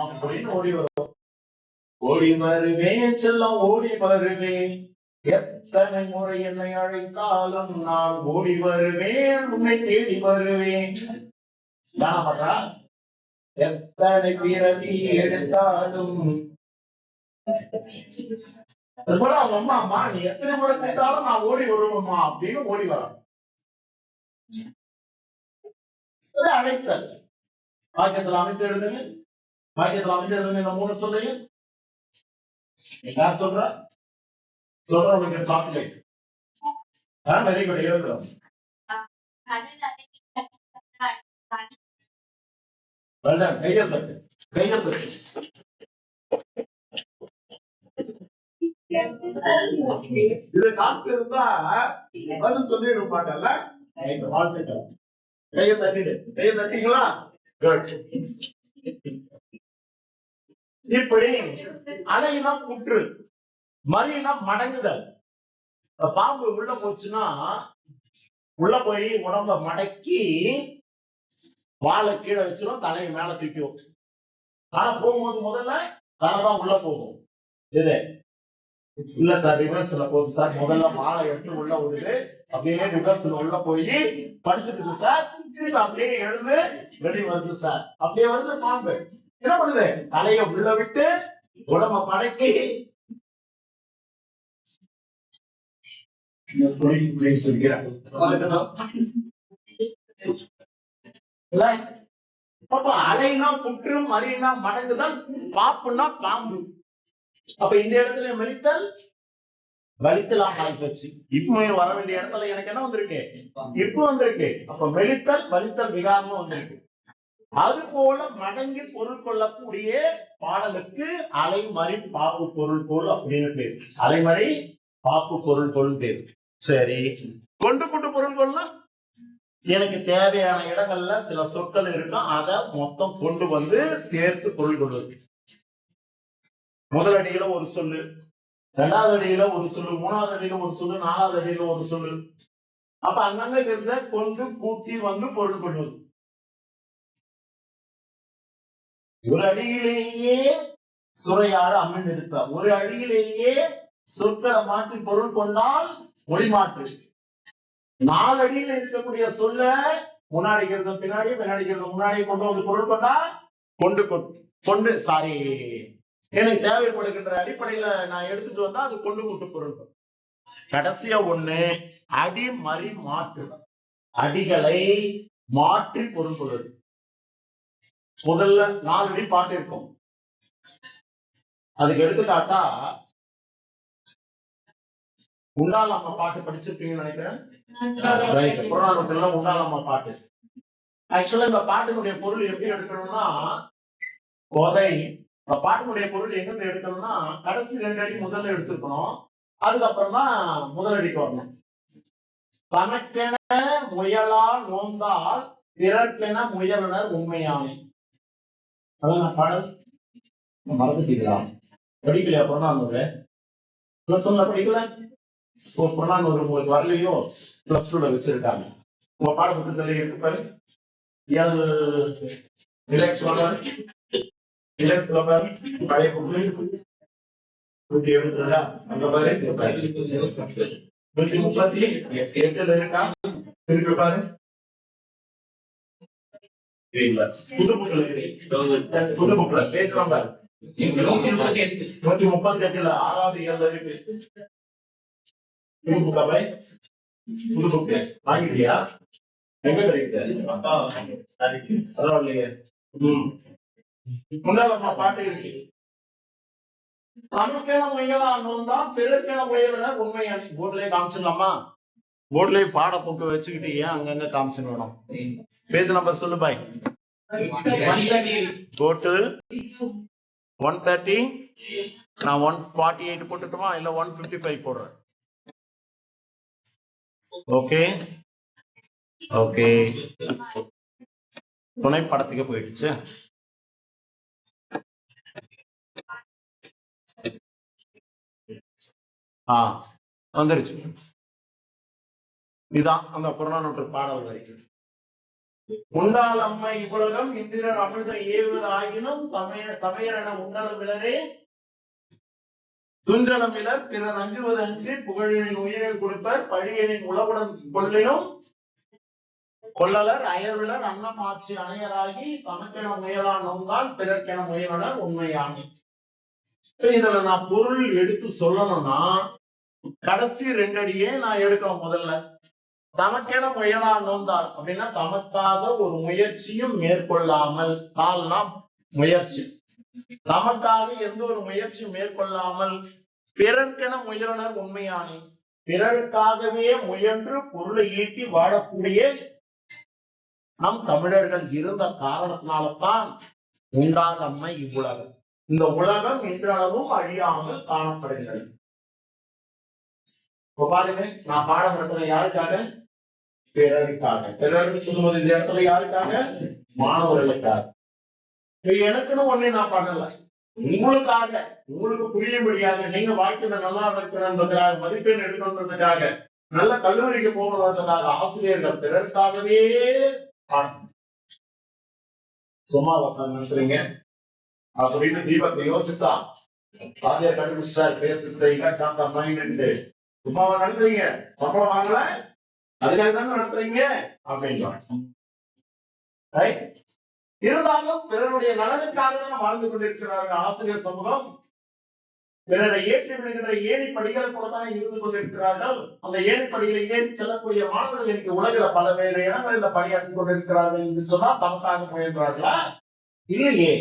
A: அப்படின்னு ஓடி வரும். ஓடி வருவேன் செல்லம், ஓடி வருவேன், எத்தனை முறை என்னை அழைத்தாலும் நான் ஓடி வருவேன், உன்னை தேடி வருவேன். எத்தனை பிறவி எடுத்தாலும் அவங்க அம்மா நீ எத்தனை முறை கூட்டாலும் நான் ஓடி வருவேம்மா அப்படின்னு ஓடி வரான். அழைத்தல். வாக்கியத்தில் அமைத்து எழுதுங்க, வாக்கியத்தில் அமைத்து எழுதுங்க. இந்த 3 சொல்லையும் யார் சொல்ற? சொல்றவனுக்கு சாக்லேட். Very good. எழுதுறோம். கையத்தட்டு, கையத்தட்டு. இது காற்று இருந்தா பதில் சொல்லிட மாட்டேன்ல. வாழ்த்துக்கள். கையை தட்டிடு, கையை தட்டிங்களா? இப்படி அலையினா புற்று, மறினா மடங்குதல். பாம்பு உள்ள போச்சுன்னா உள்ள போய் உடம்ப மடக்கி வாழை கீழே வச்சிடும், தலையை மேல தூக்கிடும். ஆனா போகும்போது முதல்ல தலைதான் உள்ள போகும். இது இல்ல சார், ரிவர்ஸ்ல போகுது சார். முதல்ல வாழை எடுத்து உள்ள விடுது, அப்படியே ரிவர்ஸ்ல உள்ள போய் படிச்சுட்டு சார், திருப்பி அப்படியே எழுந்து வெளியே வருது சார். அப்படியே வந்து பாம்பு என்ன பண்ணுது? தலைய உள்ள விட்டு உடம்ப மடக்கி அலைனா புற்று, மறினா மடங்குதல், பாப்புன்னா பாம்பு. அப்ப இந்த இடத்துல மெலித்தல் வலித்தலாம் ஆகிப்போச்சு. இப்போ வர வேண்டிய இடத்துல எனக்கு என்ன வந்திருக்கு? இப்போ வந்திருக்கு. அப்ப மெலித்தல் வலித்தல் விகாரமும் வந்திருக்கு. அது போல மடங்கி பொருள் கொள்ளக்கூடிய பாடலுக்கு அலைமறி பாப்பு பொருள் பொருள் அப்படின்னு பேரு. அலைமறி பாப்பு பொருள் பொருள் பேரு. சரி, கொண்டு கூட்டு பொருள் கொள்ளலாம். எனக்கு தேவையான இடங்கள்ல சில சொற்கள் இருக்கும், அதை மொத்தம் கொண்டு வந்து சேர்த்து பொருள் கொள்வது. முதல் அடியில ஒரு சொல்லு, 2வது அடியில ஒரு சொல்லு, 3வது அடியில ஒரு சொல்லு, 4வது அடியில ஒரு சொல்லு. அப்ப அங்கங்க இருந்த கொண்டு கூட்டி வந்து பொருள் கொள்வது. ஒரு அடியிலேயே சுரையாட அம்மன் இருக்க, ஒரு அடியிலேயே சொற்களை மாற்றி பொருள் கொண்டால் மொழி மாற்று. 4 அடியில இருக்கக்கூடிய சொல்ல முன்னாடி இருக்கிறது பின்னாடி, பின்னாடி இருக்கிறது முன்னாடி கொண்டு வந்து பொருள் கொண்டா கொண்டு கொண்டு சாரி எனக்கு தேவைப்படுகின்ற அடிப்படையில நான் எடுத்துட்டு வந்தா அது கொண்டு கூட்டு பொருள். கடைசியா ஒண்ணு அடி மறி மாற்று, அடிகளை மாற்றி பொருள் கொள்வது. முதல்ல 4 அடி பாட்டு இருக்கும். அதுக்கு எடுத்துக்காட்டா உண்டாலம்மா பாட்டு படிச்சிருப்பீங்கன்னு நினைக்கிறேன். உண்டாலம்மா பாட்டு. ஆக்சுவலா இந்த பாட்டினுடைய பொருள் எப்படி எடுக்கணும்னா, கோதை பாட்டினுடைய பொருள் எங்கிருந்து எடுக்கணும்னா, கடைசி 2 அடி முதல்ல எடுத்துக்கணும், அதுக்கப்புறம் தான் முதல் அடிக்கு வரணும். தனக்கென முயலா நோந்தால் பிறர்க்கென முயலனர் உண்மையானே. அதான் பாடல் மறந்துட்டீங்களா? படிக்கலையா? புறநானூறு பிளஸ் 1 படிக்கல? புறநானூறு உங்களுக்கு வரலையோ? பிளஸ் 2 வச்சிருக்காங்க உங்க பாடப்புத்தகத்துல இருக்கு பாரு. பழைய புக்கு 172 அங்க பாரு. 138 இருக்கா? இருக்கு பாரு. புது புக்ல புது புக்ல சேர்க்கிறோம் பாரு. 138 6வது இயல்ல இருக்கு. புது புக்கா பாய்? புது புக்கு வாங்கிட்டியா? எங்க கிடைக்குது? பரவாயில்லையே. முன்னாலம்மா பாட்டு இருக்கு. நமக்கென முயலானோம் தான் பிறக்கென முயலனர் உண்மையான. போர்ட்லயே காமிச்சிடலாமா? போர்ட்லயே பாட புக்கு வச்சுக்கிட்டு ஏன் அங்கங்க காமிச்சுன்னு வேணும்? பேஜ் நம்பர் சொல்லு பாய். Go to 130. நான் 148 போட்டுட்டுமா இல்ல 155 போடுறேன்? ஓகே ஓகே, துணை படத்துக்கு போயிடுச்சு. வந்துருச்சு. இதுதான் அந்த புறநானூற்று பாடல் வரைக்கும். உண்டால் அம்மை இவ்வுலகம் இந்திரர் அமிர்த ஏவுவது ஆகினும் தமையரென உண்டாலும் விலரே துஞ்சலமிலர் பிறர் அஞ்சுவது அன்றி புகழினின் உயிரில் கொடுப்பர் பழியனின் உளவுடன் கொள்ளினும் கொள்ளலர் அயர்விலர் அன்னம் ஆட்சி அணையராகி தமக்கென முயலான் நோந்தான் பிறர்க்கென முயலனர் உண்மையானி. இதுல நான் பொருள் எடுத்து சொல்லணும்னா கடைசி 2 அடியே நான் எடுக்கணும். முதல்ல தமக்கென முயலான் நோந்தால் அப்படின்னா தமக்காக ஒரு முயற்சியும் மேற்கொள்ளாமல், தாள்னா முயற்சி, தமக்காக எந்த ஒரு முயற்சியும் மேற்கொள்ளாமல் பிறர்க்கென முயலனர் உண்மையானி, பிறருக்காகவே முயன்று பொருளை ஈட்டி வாழக்கூடிய நம் தமிழர்கள் இருந்த காரணத்தினால்தான் உண்டால் அம்மை இவ்வுலகம். இந்த உலகம் இன்றளவும் அழியாமல் காணப்படுகிறது. பாருங்க, நான் பாடம் நடத்துறேன் யாருக்காக? பிறருக்காக. பிறர்னு சொல்லும்போது இந்த இடத்துல யாருக்காக? மாணவர்களுக்காக. எனக்குன்னு ஒண்ணு நான் பண்ணல, உங்களுக்காக, உங்களுக்கு புரியும்படியாக, நீங்க வாழ்க்கையில நல்லா இருக்கிறதுக்காக, மதிப்பெண் எடுக்கணுன்றதுக்காக, நல்ல கல்லூரிக்கு போகணுன்றதுக்காக ஆசிரியர்கள் பிறருக்காகவே சும்மா வசனம் நடத்துறீங்க அப்படின்னு தீபக் யோசிச்சா வாத்தியார் கண்டுபிடிச்சாரு. பேசுறது சும்மாவா நடத்துறீங்க? சம்பளம் வாங்கல, அதுக்காக தானே நடத்துறீங்க அப்படின்னு. இருந்தாலும் பிறருடைய நலனுக்காக தான் வாழ்ந்து கொண்டிருக்கிறார்கள் ஆசிரியர் சமூகம். பிறரை ஏற்றி விடுகின்ற ஏணி படிகளை கூட தானே இருந்து கொண்டிருக்கிறார்கள். அந்த ஏணி படிகளை ஏறி செல்லக்கூடிய மாணவர்கள் இன்னைக்கு உலகில பல வேறு இடங்களில் பணியாற்றி கொண்டிருக்கிறார்கள் என்று சொன்னால் தமக்காக முயன்றார்களா? இல்லையே.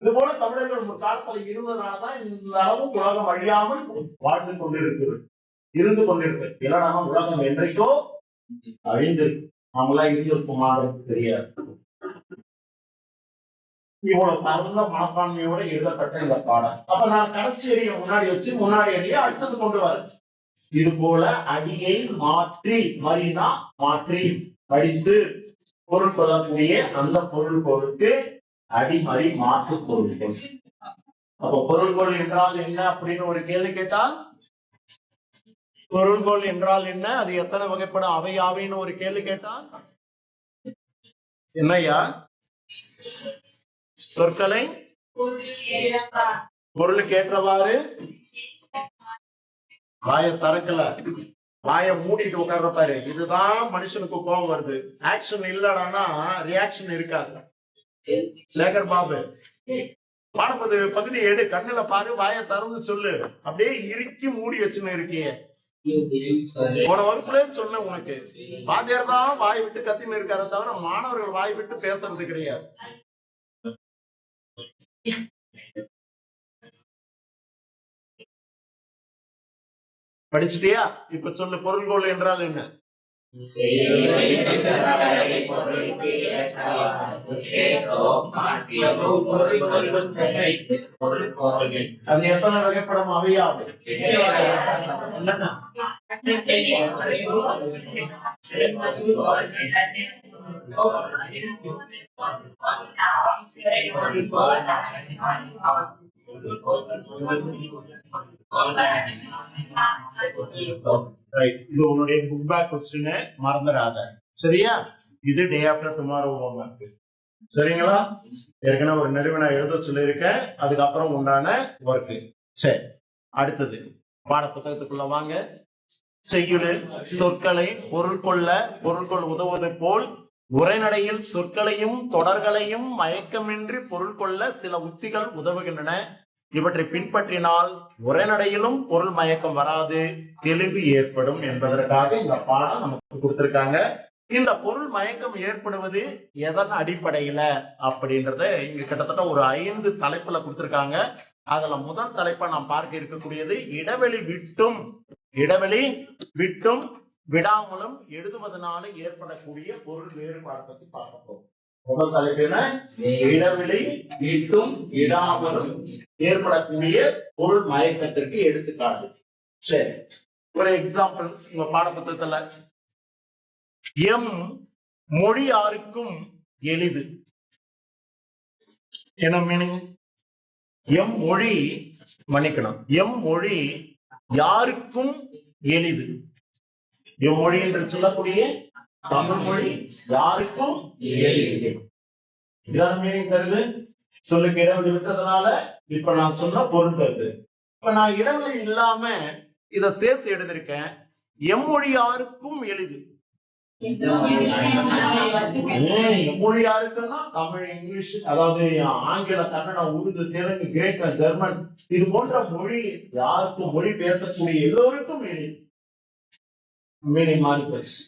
A: இது போல தமிழர்கள் ஒரு காலத்துல இருந்ததுனாலதான் இந்த அளவும் உலகம் அழியாமல் வாழ்ந்து கொண்டிருக்கிறது, இருந்து கொண்டிருக்கிறது. இல்லைனா உலகம் என்றைக்கோ அழிந்திருக்கு. நம்மளா இருந்திருக்குமாறு தெரியாது. இவ்வளவு பரந்த மனப்பான்மையோட எழுதப்பட்ட இந்த பாடம். அப்ப நான் கடைசி அடியை முன்னாடி வச்சு முன்னாடி அடியை அடுத்தது கொண்டு வர, இது போல அடியை மாற்றி, மறினா மாற்றி படித்து பொருள் சொல்லக்கூடிய அந்த பொருள் பொருளுக்கு அடிமறி மாற்று பொருள். அப்ப பொருள்கோள் என்றால் என்ன அப்படின்னு ஒரு கேள்வி கேட்டால், பொருள்கோள் என்றால் என்ன, அது எத்தனை வகைப்படும், அவை யாவைன்னு ஒரு கேள்வி கேட்டால் என்னையா? சொற்களை பொருளுக்கு ஏற்றவாறு வாய திறக்கல, வாய மூடிட்டு உட்கார்றப்பாரு. இதுதான் மனுஷனுக்கு கோபம் வருது. ஆக்ஷன் இல்லடானா ரியாக்ஷன் இருக்காது. சேகர் பாபு பகுதி எடு, கண்ணுல பாரு, வாய திறந்து சொல்லு. அப்படியே இறுக்கி மூடி வச்சுன்னு இருக்கிய. போன வகுப்புல சொன்ன உனக்கு வாத்தியார் தான் வாய் விட்டு கத்தின்னு இருக்கார தவிர மாணவர்கள் வாய் விட்டு பேசுறது கிடையாது. படிச்சுட்டியா? இப்ப சொல்லு, பொருள்கோள் என்றால் என்ன? அது எத்தனை வகைப்படும்? அவையாவை. இது உன்னுடைய புக் பேக் கொஸ்டின், மறந்துடாத. சரியா? இது டே ஆஃப்டர் டுமாரோ ஹோம்வொர்க். சரிங்களா? ஏற்கனவே ஒரு நிறுவன எழுத சொல்லியிருக்கேன், அதுக்கப்புறம் உண்டான ஒர்க். சரி, அடுத்தது பாட புத்தகத்துக்குள்ள வாங்க. செய்யுளில் சொற்களை பொருள் கொள்ள பொருள்கொள் உதவுவது போல் உரைநடையில் சொற்களையும் தொடர்களையும் மயக்கமின்றி பொருள் கொள்ள சில உத்திகள் உதவுகின்றன. இவற்றை பின்பற்றினால் உரைநடையிலும் பொருள் மயக்கம் வராது, தெளிவு ஏற்படும் என்பதற்காக இந்த பாடம் நமக்கு கொடுத்திருக்காங்க. இந்த பொருள் மயக்கம் ஏற்படுவது எதன் அடிப்படையில அப்படின்றத இங்க கிட்டத்தட்ட ஒரு 5 தலைப்புல கொடுத்திருக்காங்க. அதுல முதல் தலைப்பை நாம் பார்க்க இருக்கக்கூடியது இடைவெளி விட்டும் விடாமலும் எழுதுவதனால ஏற்படக்கூடிய பொருள் வேறுபாடு பத்தி பார்க்க போறோம். முதல் தலைப்பின இடைவெளி விட்டும் விடாமலும் ஏற்படக்கூடிய பொருள் மயக்கத்திற்கு எடுத்துக்காட்டு. சரி, ஒரு எக்ஸாம்பிள் உங்க பாட புத்தகத்துல
B: எம் மொழி யாருக்கும் எளிது. என்ன மீனிங்? எம் மொழி, மன்னிக்கணும், எம் மொழி யாருக்கும் எளிது. எம் மொழி என்று சொல்லக்கூடிய தமிழ் மொழி யாருக்கும் எளிது. இதான் மீனிங் தருது. சொல்லுக்கு இடைவெளி இருக்கிறதுனால இப்ப நான் சொன்ன பொருள் தருது. இப்ப நான் இடைவெளி இல்லாம இத சேர்த்து எழுதிருக்கேன். எம்மொழி யாருக்கும் எளிது. எம்மொழி யாருக்குன்னா தமிழ், இங்கிலீஷ், அதாவது ஆங்கில, கன்னடம், உருது, தெலுங்கு, கிரேக்க, ஜெர்மன், இது போன்ற மொழி யாருக்கும், மொழி பேசக்கூடிய எல்லோருக்கும் எளிது. மீனிங் மாறி போச்சு.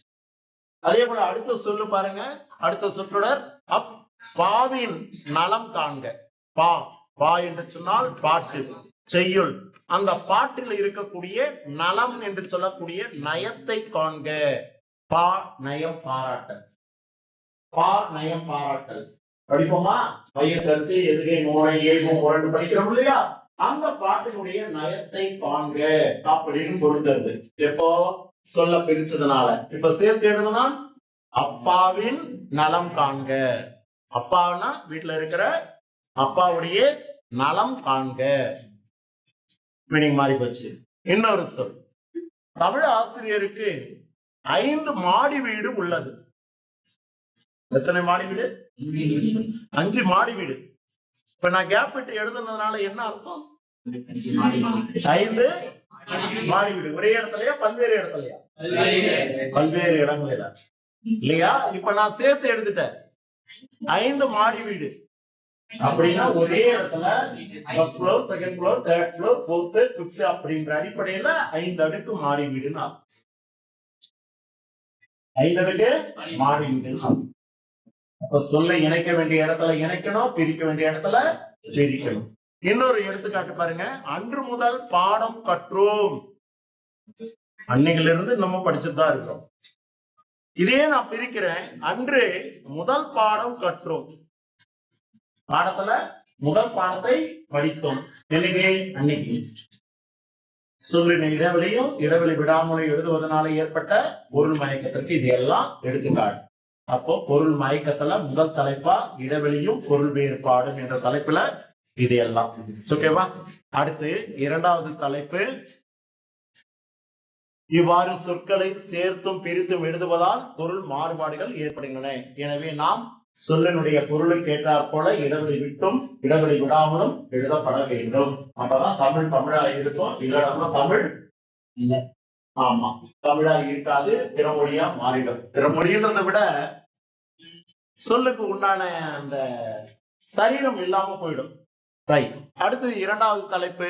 B: அதே போல அடுத்த சொல்லு பாருங்க. அடுத்த சொற்றொடர் அப்பாவின் நலம் காண்க. பா, பா என்று சொன்னால் பாட்டு, செய்யுள். அந்த பாட்டில் இருக்கக்கூடிய நலம் என்று சொல்லக்கூடிய நயத்தை காண்க. பா நயம் பாராட்டல். பா நயம் பாராட்டல் படிப்போமா? மைய கருத்து, எதுகை, மூளை, ஏகம், முரண்டு படிக்கிறோம் இல்லையா? அந்த பாட்டினுடைய நயத்தை காண்க அப்படின்னு கொடுத்தது. எப்போ சொல்ல பிரிச்சதுனால. இப்ப சேர்த்து எழுதுனா அப்பாவின் நலம் காண்க. அப்பான்னா வீட்டுல இருக்கிற அப்பாவுடைய நலம் காண்க. மீனிங் மாறி போச்சு. இன்னொரு சொல், தமிழ் ஆசிரியருக்கு 5 மாடி வீடு உள்ளது. எத்தனை மாடி வீடு? 5 மாடி வீடு. இப்ப நான் கேப் விட்டு எழுதுனதுனால என்ன அர்த்தம்? 5 மாடி வீடு. ஒரே இடத்துலயா, பல்வேறு இடத்துலயா? பல்வேறு இடங்களில இல்லையா? இப்ப நான் சேர்த்து எடுத்துட்டேன் 5 மாடி வீடு அப்படின்னா ஒரே இடத்துல first floor, second floor, third floor, fourth, fifth அப்படின்ற அடிப்படையில 5 அடுக்கு மாடி வீடுன்னு 5 அடுக்கு மாடி வீடுன்னு. அப்ப சொல்ல இணைக்க வேண்டிய இடத்துல இணைக்கணும், பிரிக்க வேண்டிய இடத்துல பிரிக்கணும். இன்னொரு எடுத்துக்காட்டு பாருங்க. அன்று முதல் பாடம் கற்றோம். அன்னையிலிருந்து நம்ம படிச்சுட்டு தான் இருக்கிறோம். இதே நான் பிரிக்கிறேன். அன்று முதல் பாடம் கற்றோம். பாடத்துல முதல் பாடத்தை படித்தோம். என்னைக்கு? அன்னைக்கு. சொல்லின இடைவெளியும் இடைவெளி விடாமலை எழுதுவதனால ஏற்பட்ட பொருள் மயக்கத்திற்கு இது எல்லாம் எடுத்துக்காட்டு. அப்போ பொருள் மயக்கத்துல முதல் தலைப்பா இடைவெளியும் பொருள் வேறுபாடும் என்ற தலைப்புல இது எல்லாம். ஓகேவா? அடுத்து இரண்டாவது தலைப்பு, இவ்வாறு சொற்களை சேர்த்தும் பிரித்தும் எழுதுவதால் பொருள் மாறுபாடுகள் ஏற்படுகின்றன. எனவே நாம் சொல்லினுடைய பொருளுக்கு ஏற்றாற் போல இடைவெளி விட்டும் இடைவெளி விடாமலும் எழுதப்பட வேண்டும். அப்பதான் தமிழ் தமிழா இருக்கும். இல்லைன்னா தமிழ் இல்ல. ஆமா, தமிழா இருக்காது, பிறமொழியா மாறிடும். பிறமொழின்றதை விட சொல்லுக்கு உண்டான அந்த சரீரம் இல்லாம போயிடும். ரைட். அடுத்து இரண்டாவது தலைப்பு,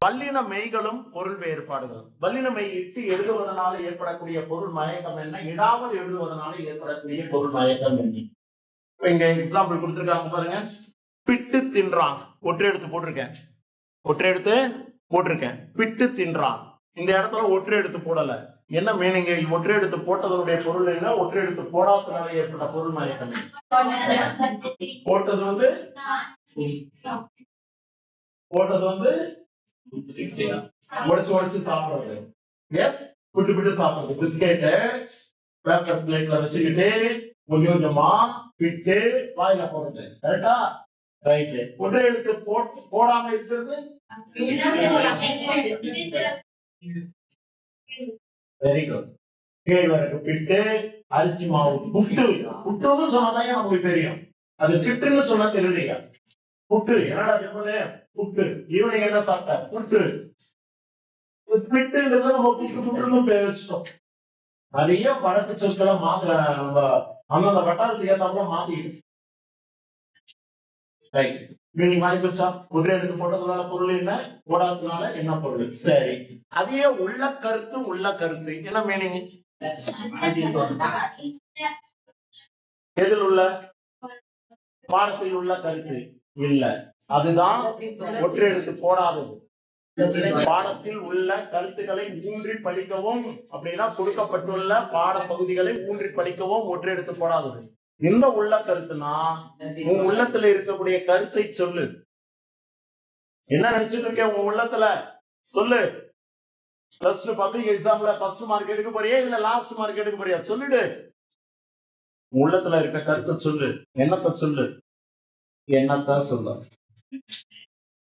B: வல்லின மெய்களும் பொருள் வேறுபாடுகள். வல்லின மெய் இட்டு எழுதுவதனால ஏற்படக்கூடிய பொருள் மயக்கம் என்ன? இடாமல் எழுதுவதனால ஏற்படக்கூடிய பொருள் மயக்கம் என்ன? இங்க எக்ஸாம்பிள் கொடுத்திருக்காங்க பாருங்க. பிட்டு தின்றான். ஒற்றை எழுத்து போட்டிருக்கேன். ஒற்றை எழுத்து போட்டிருக்கேன். பிட்டு தின்றான். இந்த இடத்துல ஒற்றை எழுத்து போடல. என்ன மீனிங்? ஒற்றை எழுத்து போட்டதனுடைய பொருள் என்ன? ஒற்றை எழுத்து போடாதனால ஏற்பட்ட பொருள் மயக்கம். போட்டது வந்து உடைச்சு உடைச்சு சாப்பிடுறது. எஸ், விட்டு விட்டு சாப்பிடுறது. பிஸ்கெட்டு பேப்பர் பிளேட்ல வச்சுக்கிட்டு கொஞ்சம் கொஞ்சமா பிட்டு வாயில போடுறது. கரெக்டா? ரைட். ஒற்றை எழுத்து போடாம இருக்கிறது வெரி குட். கேழ்வரகு பிட்டு, அரிசி மாவு புட்டு. புட்டுன்னு சொன்னாதான் நமக்கு தெரியும். அது பிட்டுன்னு சொன்னா தெரியலையா? புட்டு என்னடா டிஃபனு? புட்டு. ஈவினிங் என்ன சாப்பிட்ட? புட்டு. பிட்டுன்றத நம்ம புட்டு புட்டுன்னு பேர் வச்சுட்டோம். நிறைய வழக்கு சொற்களை நம்ம அந்தந்த வட்டாரத்துக்கு ஏத்தாப்புல மாத்திக்கிட்டு. ரைட். மீனிங் மாறி போச்சா? ஒரே எடுத்து போட்டதுனால பொருள் என்ன? போடாததுனால என்ன பொருள்? சரி. அதே உள்ள கருத்து, உள்ள கருத்து என்ன மீனிங்? எதில் உள்ள? பாடத்தில் உள்ள கருத்து இல்ல. அதுதான் ஒற்றை எழுத்து போடாதது. பாடத்தில் உள்ள கருத்துக்களை ஊன்றி படிக்கவும் அப்படின்னா கொடுக்கப்பட்டுள்ள பாட பகுதிகளை ஊன்றி படிக்கவும் ஒற்றை எழுத்து போடாதது. இந்த உள்ள கருத்துனா உன் உள்ளத்துல இருக்கக்கூடிய கருத்தை சொல்லு. என்ன நினைச்சிட்டு இருக்க? உன் உள்ளத்துல சொல்லு. பிளஸ் டூ பப்ளிக் எக்ஸாம்ல ஃபர்ஸ்ட் மார்க் எடுக்க போறியா இல்ல லாஸ்ட் மார்க் எடுக்க போறியா? சொல்லிடு. உள்ளத்துல இருக்க கருத்தை சொல்லு. எண்ணத்தை சொல்லு. எண்ணத்தை சொல்லு.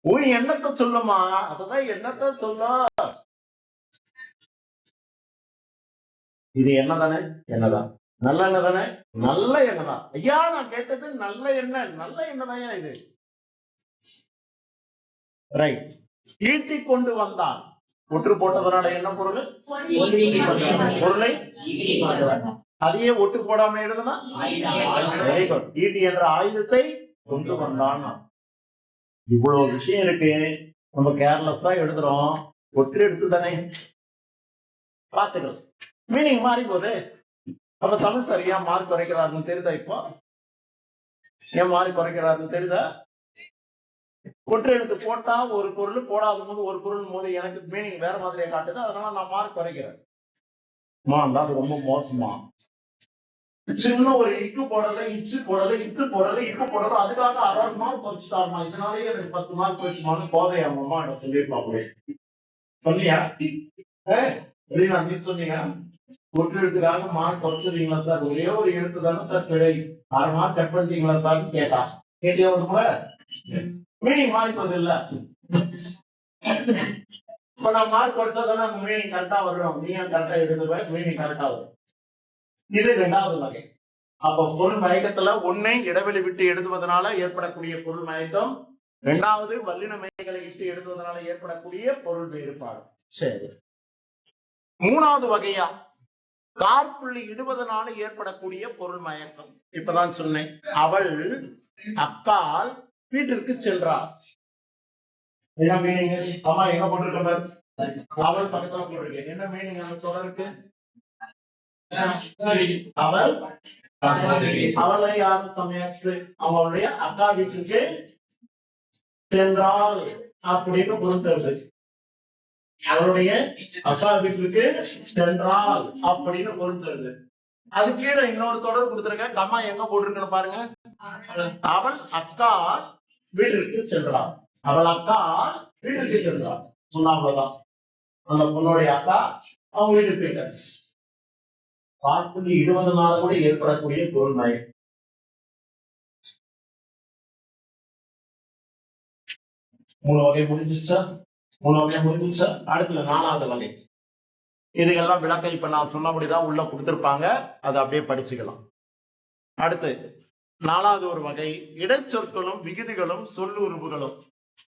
B: உன் எண்ணத்தை சொல்லுமா. அதுதான் எண்ணத்தை சொல்ல. இது என்னதானே? என்னதான் நல்ல எண்ணெய் தானே? நல்ல எண்ணெய் தான் ஐயா. நான் கேட்டது நல்ல எண்ணெய். நல்ல எண்ணெய் தான் இது. ரைட். ஈட்டி கொண்டு வந்தான். ஒற்று போட்டதனால என்ன பொருள்? பொருளை. அதையே ஒட்டு போடாம எழுதுனா ஈட்டி என்ற ஆயுதத்தை கொண்டு வந்தான். இவ்வளவு விஷயம் இருக்கு. நம்ம கேர்லெஸ்ஸா எழுதுறோம். ஒற்று எடுத்து தானே பாத்துக்கலாம். மீனிங் மாறி போகுது. அப்ப தமிழ் சரியா மார்க் குறைக்கிறாருன்னு தெரியுதா? இப்போ ஏன் மார்க் குறைக்கிறாருன்னு தெரியுதா? ஒற்று எடுத்து போட்டா ஒரு பொருள், போடாத போது ஒரு பொருள் போது எனக்கு மீனிங் வேற மாதிரியே காட்டுது. அதனால நான் மார்க் குறைக்கிறேன். அது ரொம்ப மோசமா. சின்ன ஒரு இக்கு போடல, இச்சு போடல, இத்து போடல, இக்கு போடல, அதுக்காக 60 மார்க் குறைச்சுட்டாருமா. இதனாலேயே எனக்கு 10 மார்க் குறைச்சுமான்னு போதை என் அம்மா என்ன சொல்லியிருப்பாங்க. சொன்னியா? நீ சொன்னீங்க ஒற்று எழுத்துக்காக மார்க் குறைச்சிருக்கீங்களா சார்? ஒரே ஒரு எழுத்து தானே சார் பிழை, 6 மார்க் கட் பண்ணிட்டீங்களா சார் கேட்டா கேட்டியா? ஒரு முறை மீனிங் மாறி போகுது இல்ல? இப்ப நான் மார்க் குறைச்சா தானே அந்த மீனிங் கரெக்டா வரும். நீ கரெக்டா எழுதுவ, மீனிங் கரெக்டா வரும். இது 2வது வகை. அப்ப பொருள் மயக்கத்துல ஒண்ணை இடைவெளி விட்டு எழுதுவதனால ஏற்படக்கூடிய பொருள் மயக்கம், 2வது வல்லின மையங்களை இட்டு எழுதுவதனால ஏற்படக்கூடிய பொருள் வேறுபாடு. சரி. 3வது வகையா காற்புள்ளி இடுவதனால ஏற்படக்கூடிய பொருள் மயக்கம். இப்பதான் சொன்னேன். அவள் அக்கால் வீட்டிற்கு சென்றார். என்ன மீனிங்? அம்மா எங்க போட்டிருக்க? அவள் பக்கத்துல போட்டிருக்கேன். என்ன மீனிங் அந்த தொடருக்கு? அவள் அவளை யாரு சமயத்து அவளுடைய அக்கா வீட்டுக்கு சென்றாள் அப்படின்னு பொறுத்தது. அவளுடைய அக்கா வீட்டுக்கு சென்றாள் அப்படின்னு பொறுத்தது. அது கீழே இன்னொரு தொடர் கொடுத்திருக்க. அம்மா எங்க போட்டிருக்குன்னு பாருங்க. அவள் அக்கா வீட்டிற்கு சென்றாள். அவள் அக்கா வீட்டிற்கு சென்றாள் சொன்னாதான் அந்த பொண்ணுடைய அக்கா அவங்க வீட்டுக்கு போயிட்டார். காற்புள்ளி இடுவதனால கூட ஏற்படக்கூடிய பொருள் மயக்கம். 3 வகை முடிஞ்சிச்சா? 3 வகை முடிஞ்சிச்சா? அடுத்தது 4வது வகை. இதுக்கெல்லாம் விளக்கம் இப்ப நான் சொன்னபடிதான் உள்ள கொடுத்திருப்பாங்க. அதை அப்படியே படிச்சுக்கலாம். அடுத்து 4வது ஒரு வகை இடைச்சொற்களும் விகுதிகளும் சொல்லுறுப்புகளும்.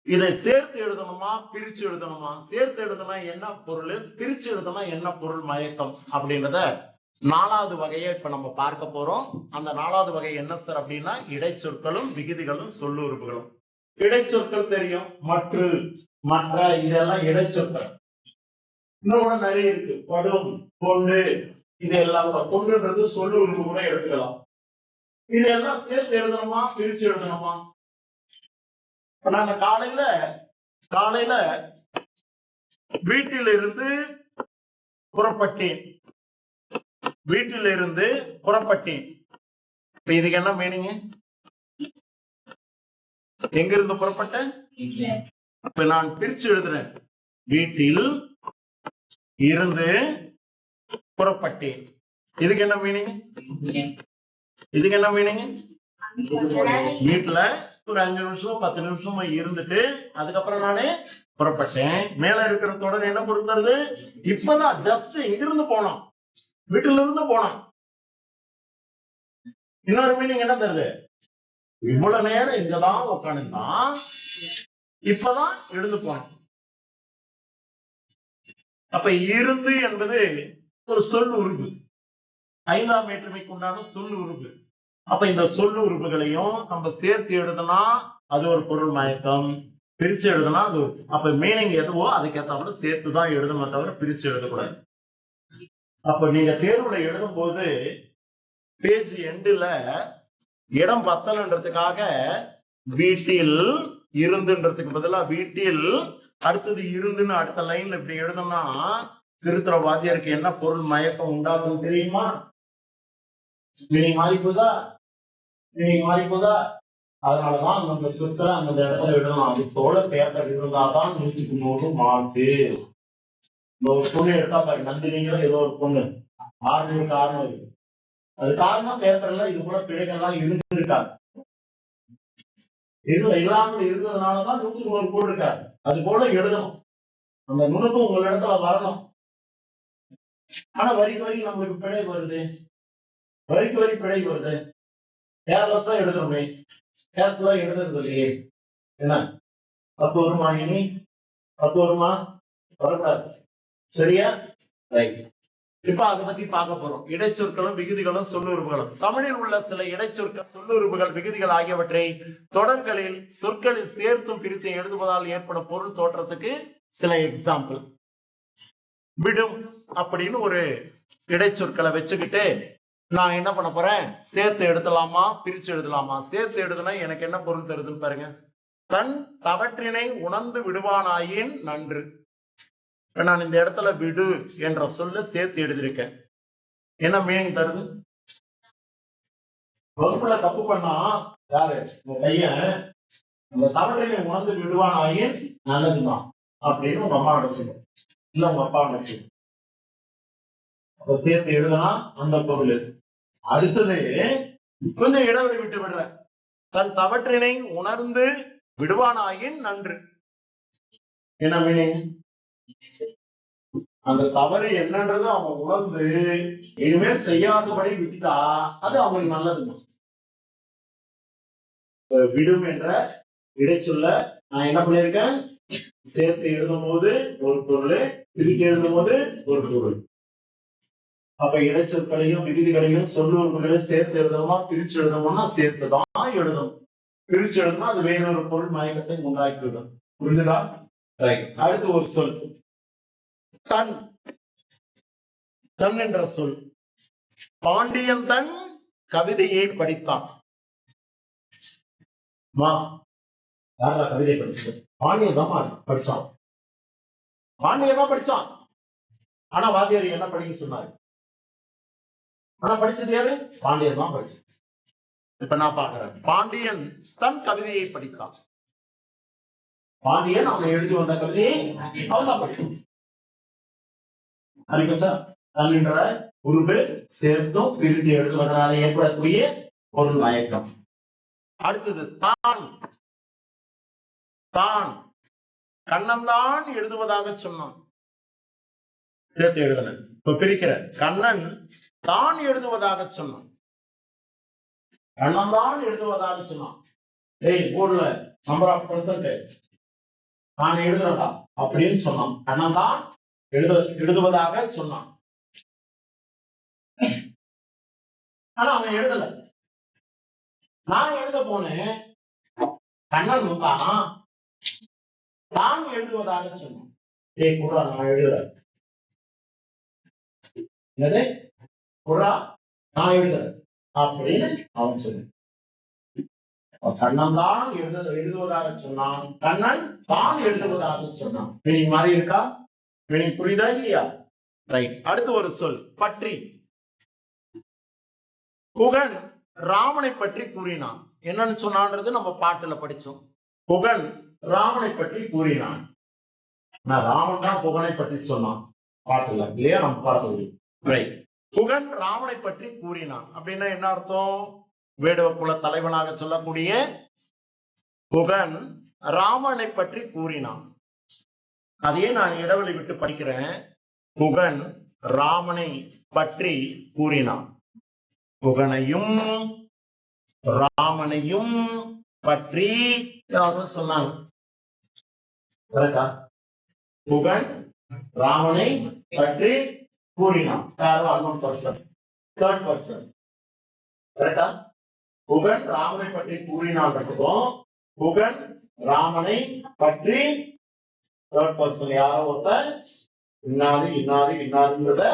B: இதை சேர்த்து எழுதணுமா பிரிச்சு எழுதணுமா? சேர்த்து எழுதுனா என்ன பொருள், பிரிச்சு எழுதுனா என்ன பொருள் மயக்கம் அப்படின்றத 4வது வகையை இப்ப நம்ம பார்க்க போறோம். அந்த 4வது வகை என்ன சார் அப்படின்னா இடைச்சொற்களும் விகுதிகளும் சொல்லுறுப்புகளும். இடைச்சொற்கள் தெரியும். மற்ற இதெல்லாம் இடைச்சொற்கள். இன்னொரு நிறைய இருக்கு. படும், கொண்டு, இது எல்லாம் கூட. கொண்டுன்றது சொல்லு உறுப்பு கூட எடுத்துக்கலாம். இதெல்லாம் சேர்த்து எழுதணுமா பிரிச்சு எழுதணுமா? நாங்க காலையில வீட்டிலிருந்து புறப்பட்டேன். வீட்டிலிருந்து புறப்பட்டேன். இப்ப இதுக்கு என்ன மீனிங்? எங்க இருந்து புறப்பட்டேன்? இப்ப நான் பிரிச்சு எழுதுறேன். வீட்டில் இருந்து புறப்பட்டேன். இதுக்கு என்ன மீனிங்? இதுக்கு என்ன மீனிங்? வீட்டுல ஒரு 5 நிமிஷம் 10 நிமிஷம் இருந்துட்டு அதுக்கப்புறம் நானே புறப்பட்டேன். மேல இருக்கிற தொடர் என்ன பொறுத்தது? இப்பதான் ஜஸ்ட் இங்கிருந்து போனோம், வீட்டுல இருந்து போனோம். இன்னொரு மீனிங் என்ன தருது? இவ்வளவு நேரம் இங்கதான் உட்காந்துதான், இப்பதான் எழுந்து போனோம். அப்ப இருந்து என்பது ஒரு சொல் உறுப்பு, 5ஆம் வேற்றுமைக்கு உண்டான சொல் உறுப்பு. அப்ப இந்த சொல்லு உறுப்புகளையும் நம்ம சேர்த்து எழுதுனா அது ஒரு பொருள் மயக்கம், பிரிச்சு எழுதுனா அது. அப்ப மீனிங் எதுவோ அதுக்கேற்ற சேர்த்துதான் எழுதணும், தவிர பிரிச்சு எழுதக்கூடாது. அப்ப நீங்க தேர்வுல எழுதும் போது பேஜ் எண்டுல இடம் பத்தலன்றதுக்காக வீட்டில் இருந்துன்றதுக்கு பதிலா வீட்டில் அடுத்தது இருந்துன்னு அடுத்த லைன்ல இப்படி எழுதணும்னா திருத்துற வாத்தியாருக்கு என்ன பொருள் மயக்கம் உண்டாகும் தெரியுமா? மீனிங் மாறி போதா? மீனிங் மாறி போதா? அதனாலதான் நம்ம சொற்களை அந்த இடத்துல எழுதணும். அது போல பேப்பர் இருந்தாதான் 100க்கு 100 மார்க்கு. ஒரு பொண்ணு எடுத்தா பாரு, நந்தினியோ ஏதோ ஒரு பொண்ணு 600க்கு 600. அது காரணம் பேப்பர்ல இது போல பிழைகள்லாம் இருந்திருக்காது. இல்லாமல் இருந்ததுனாலதான் 100க்கு 100 போட்டிருக்காரு. அது போல எழுதணும். அந்த நுணுக்கு உங்கள் இடத்துல வரணும். ஆனா வரிக்கு வரி நம்மளுக்கு பிழை வருது, வரிக்கு வரி பிழை வருது. கேர்லெஸ்ஸா எழுதுறோமே, கேர்ஃபுல்லா எழுதுறது இல்லையே. என்ன 10 வருமா, இனி 10 வருமா, வரக்கூடாது. சரியா? ரைட். இப்ப அதை பத்தி பார்க்க போறோம். இடைச்சொற்களும் விகுதிகளும் சொல்லுறுப்புகளும். தமிழில் உள்ள சில இடைச்சொற்கள், சொல்லுறுப்புகள், விகுதிகள் ஆகியவற்றை தொடர்களில் சொற்களில் சேர்த்தும் பிரித்தும் எழுதுவதால் ஏற்படும் பொருள் தோற்றத்துக்கு சில எக்ஸாம்பிள். விடும் அப்படின்னு ஒரு இடைச்சொற்களை வச்சுக்கிட்டு நான் என்ன பண்ண போறேன், சேர்த்து எழுதலாமா பிரிச்சு எழுதலாமா? சேர்த்து எழுதுனா எனக்கு என்ன பொருள் தருதுன்னு பாருங்க. தன் தவற்றினை உணர்ந்து விடுவானாயின் நன்று. நான் இந்த இடத்துல விடு என்ற சொல்ல சேர்த்து எழுதியிருக்கேன். என்ன மீனிங் தருது? வகுப்புல தப்பு பண்ணா யாரு, உங்க பையன் அந்த தவற்றினை உணர்ந்து விடுவானாயின் நல்லதுதான் அப்படின்னு உங்க அம்மா நினைச்சுக்கணும், இல்ல உங்க அப்பா நினைச்சுக்கணும். அப்ப சேர்த்து எழுதுனா அந்த பொருள். அடுத்தது கொஞ்சம் இடைவெளி விட்டு விடுற, தன் தவற்றினை உணர்ந்து விடுவானாயின் நன்று. என்ன மீனிங்? அந்த தவறு என்னன்றது அவங்க உணர்ந்து இனிமேல் செய்யாதபடி விட்டா அது அவங்களுக்கு நல்லது. விடும் என்ற இடைச்சொல்ல நான் என்ன பண்ணிருக்கேன், சேர்த்து எழுதும் போது ஒரு பொருள், பிரித்து எழுதும் போது ஒரு பொருள். அப்ப இடைச்சொற்களையும் விகுதிகளையும் சொல்லுறுப்புகளையும் சேர்த்து எழுதணுமா பிரிச்சு எழுதணும்னா சேர்த்துதான் எழுதணும். பிரிச்சு எழுதணும் அது வேறொரு பொருள் மயக்கத்தை உண்டாக்கிவிடும். புரிஞ்சுதா? ரைட். அடுத்து ஒரு சொல் தன். தன் என்ற சொல். பாண்டியன் தன் கவிதையை படித்தான். கவிதை படிச்சு பாண்டியன் தான் படிச்சான். பாண்டியன் தான் படிச்சான். ஆனா வாத்தியார் என்ன படிக்க சொன்னாரு? ஆனா படிச்சது யாரு? பாண்டியன் தான் படிச்சு. இப்ப நான் பாக்குறேன், பாண்டியன் தன் கவிதையை படித்தான். பாண்டியன் அவன் எழுதி வந்த கவிதையை அவன் தான் படித்தான். தன் என்ற உருவு சேர்த்தும் பிரித்து எழுதுவதனால ஏற்படக்கூடிய ஒரு மயக்கம். அடுத்தது தான். தான் கண்ணன் தான் எழுதுவதாக சொன்னான். சேர்த்து எழுதல. இப்ப பிரிக்கிற, கண்ணன் தான் எழுதுவதாக சொன்னான். கண்ணன் தான் எழுதுவதாக சொன்னான். ஏய் போர்டுல நம்பர் ஆஃப் பர்சன்ட் நான் எழுதுறதா அப்படின்னு சொன்னான். கண்ணன் தான் எழுதுவதாக சொன்னான். ஆனா அவன் எழுதல. நான் எழுத போனேன், கண்ணன் தான் தான் எழுதுவதாக சொன்னான். ஏய் குர்ரா நான் எழுதுறேன். என்னது குர்ரா நான் எழுதுறேன் அப்படின்னு அவன் சொன்னான். கண்ணன் தான் எழுதுவதாக சொன்னான், கண்ணன் தான் எழுதுவதாக சொன்னான். மீனிங் மாறி இருக்கா? மீனிங் புரியுதா இல்லையா? ரைட். அடுத்து ஒரு சொல் பற்றி. குகன் ராமனை பற்றி கூறினான். என்னன்னு சொன்னான்றது நம்ம பாட்டுல படிச்சோம். குகன் ராமனை பற்றி கூறினான். ராமன் தான் குகனை பற்றி சொன்னான் பாட்டுல இல்லையா? நம்ம பாட்டு. ரைட். குகன் ராமனை பற்றி கூறினான் அப்படின்னா என்ன அர்த்தம்? வேடுவ குல தலைவனாக சொல்லக்கூடிய குகன் ராமனை பற்றி கூறினான். அதையே நான் இடைவெளி விட்டு படிக்கிறேன். குகன் ராமனை பற்றி கூறினான். குகனையும் ராமனையும் பற்றி யாரும் சொன்னாங்க. குகன் ராமனை பற்றி கூறினான். யாரும் அன்னோன் பர்சன், தேர்ட் பர்சன். கரெக்டா? குகன் ராமனை பற்றி கூறினான். குகன் ராமனை பற்றி தேர்ட் பர்சன் யாரோ ஒருத்தர் இன்னாரு இன்னாரு இன்னாருன்றத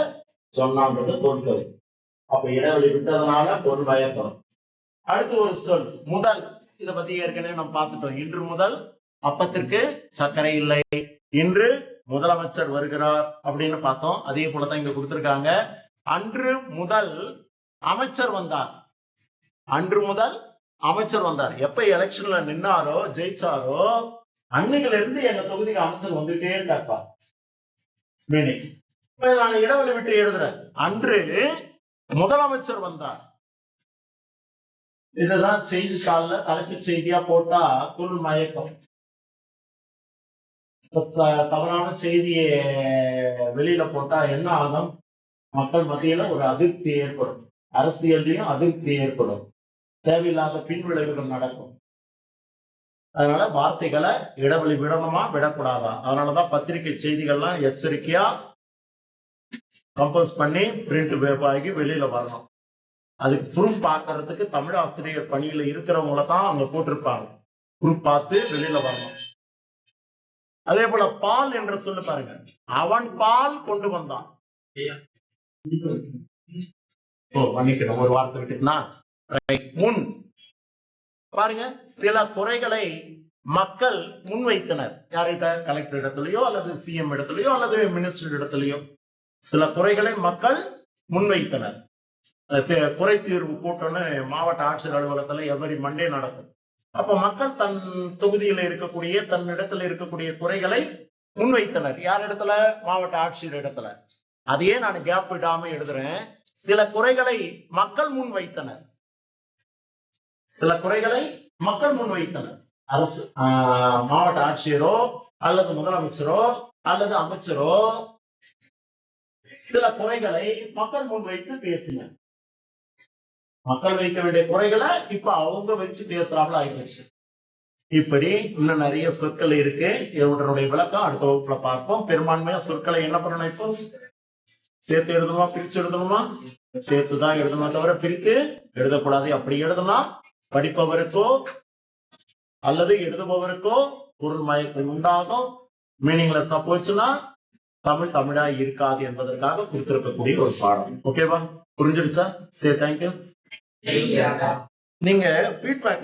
B: சொன்னான்றது பொருள். அப்ப இடைவெளி விட்டதுனால பொருள் மயக்கம். அடுத்து ஒரு சொல் முதல். இதை பத்தி ஏற்கனவே நம்ம பார்த்துட்டோம். இன்று முதல் அப்பத்திற்கு சர்க்கரை இல்லை, இன்று முதலமைச்சர் வருகிறார் அப்படின்னு பார்த்தோம். அதே போலதான் இங்க கொடுத்திருக்காங்க. அன்று முதல் அமைச்சர் வந்தார். அன்று முதல் அமைச்சர் வந்தார். எப்ப எலெக்ஷன்ல நின்னாரோ ஜெயிச்சாரோ அன்னைக்குல இருந்து எங்க தொகுதிக்கு அமைச்சர் வந்துட்டே இருக்காப்பா. மீனிங். நான் இடைவெளி விட்டு எழுதுறேன். அன்று முதலமைச்சர் வந்தார். இதுதான் செய்தித்தாள்ல தலைப்புச் செய்தியா போட்டா பொருள் மயக்கம். தவறான செய்தியை வெளியில போட்டா என்ன ஆகும்? மக்கள் மத்தியில ஒரு அதிருப்தி ஏற்படும், அரசியல்லையும் அதிருப்தி ஏற்படும், தேவையில்லாத பின்விளைவுகள் நடக்கும். அதனால வார்த்தைகளை இடைவெளி விடணுமா விடக்கூடாதா? அதனாலதான் பத்திரிகை செய்திகள்லாம் எச்சரிக்கையா கம்போஸ் பண்ணி பிரிண்ட் ஆகி வெளியில வரணும். அதுக்கு ப்ரூஃப் பார்க்கறதுக்கு தமிழ் ஆசிரியர் பணியில இருக்கிறவங்கள தான் அவங்க போட்டிருப்பாங்க. ப்ரூஃப் பார்த்து வெளியில வரணும். அதே போல பால் என்று சொல்லு பாருங்க. அவன் பால் கொண்டு வந்தான். மன்னிக்கணும், ஒரு வார்த்தை விட்டுனா முன் பாருங்க. சில குறைகளை மக்கள் முன்வைத்தனர். யார்கிட்ட? கலெக்டர் இடத்துலயோ அல்லது சிஎம் இடத்துலயோ அல்லது மினிஸ்டர் இடத்துலயோ சில குறைகளை மக்கள் முன்வைத்தனர். குறை தீர்வு கூட்டம்னு மாவட்ட ஆட்சியர் அலுவலகத்துல எவரி மண்டே நடக்கும். அப்ப மக்கள் தன் தொகுதியில இருக்கக்கூடிய தன் இடத்துல இருக்கக்கூடிய குறைகளை முன்வைத்தனர். யார் இடத்துல? மாவட்ட ஆட்சியர் இடத்துல. அதையே நான் கேப் விடாம எழுதுறேன். சில குறைகளை மக்கள் முன்வைத்தனர். சில குறைகளை மக்கள் முன்வைத்தனர். அரசு மாவட்ட ஆட்சியரோ அல்லது முதலமைச்சரோ அல்லது அமைச்சரோ சில குறைகளை மக்கள் முன்வைத்து பேசினர். மக்கள் வைக்க வேண்டிய குறைகளை இப்ப அவங்க வச்சு பேசுறாங்களா ஆயிடுச்சு. இப்படி இன்னும் நிறைய சொற்கள் இருக்கு. இவருடைய விளக்கம் அடுத்த வகுப்புல பார்ப்போம். பெரும்பான்மையா சொற்களை என்ன பண்ணணும்? இப்போ சேர்த்து எழுதணுமா பிரிச்சு எழுதணுமா? சேர்த்துதான் எழுதணுமா தவிர பிரித்து எழுதக்கூடாது. அப்படி எழுதணும் படிப்பவருக்கோ அல்லது எழுதுபவருக்கோ பொருள் மயக்கம் உண்டாகும், மீனிங்லெஸ் போச்சுன்னா தமிழ் தமிழா இருக்காது என்பதற்காக கொடுத்திருக்கக்கூடிய ஒரு பாடம். ஓகேவா? புரிஞ்சிடுச்சா? சரி, தேங்க்யூ. நீங்க ஃபீட்பேக்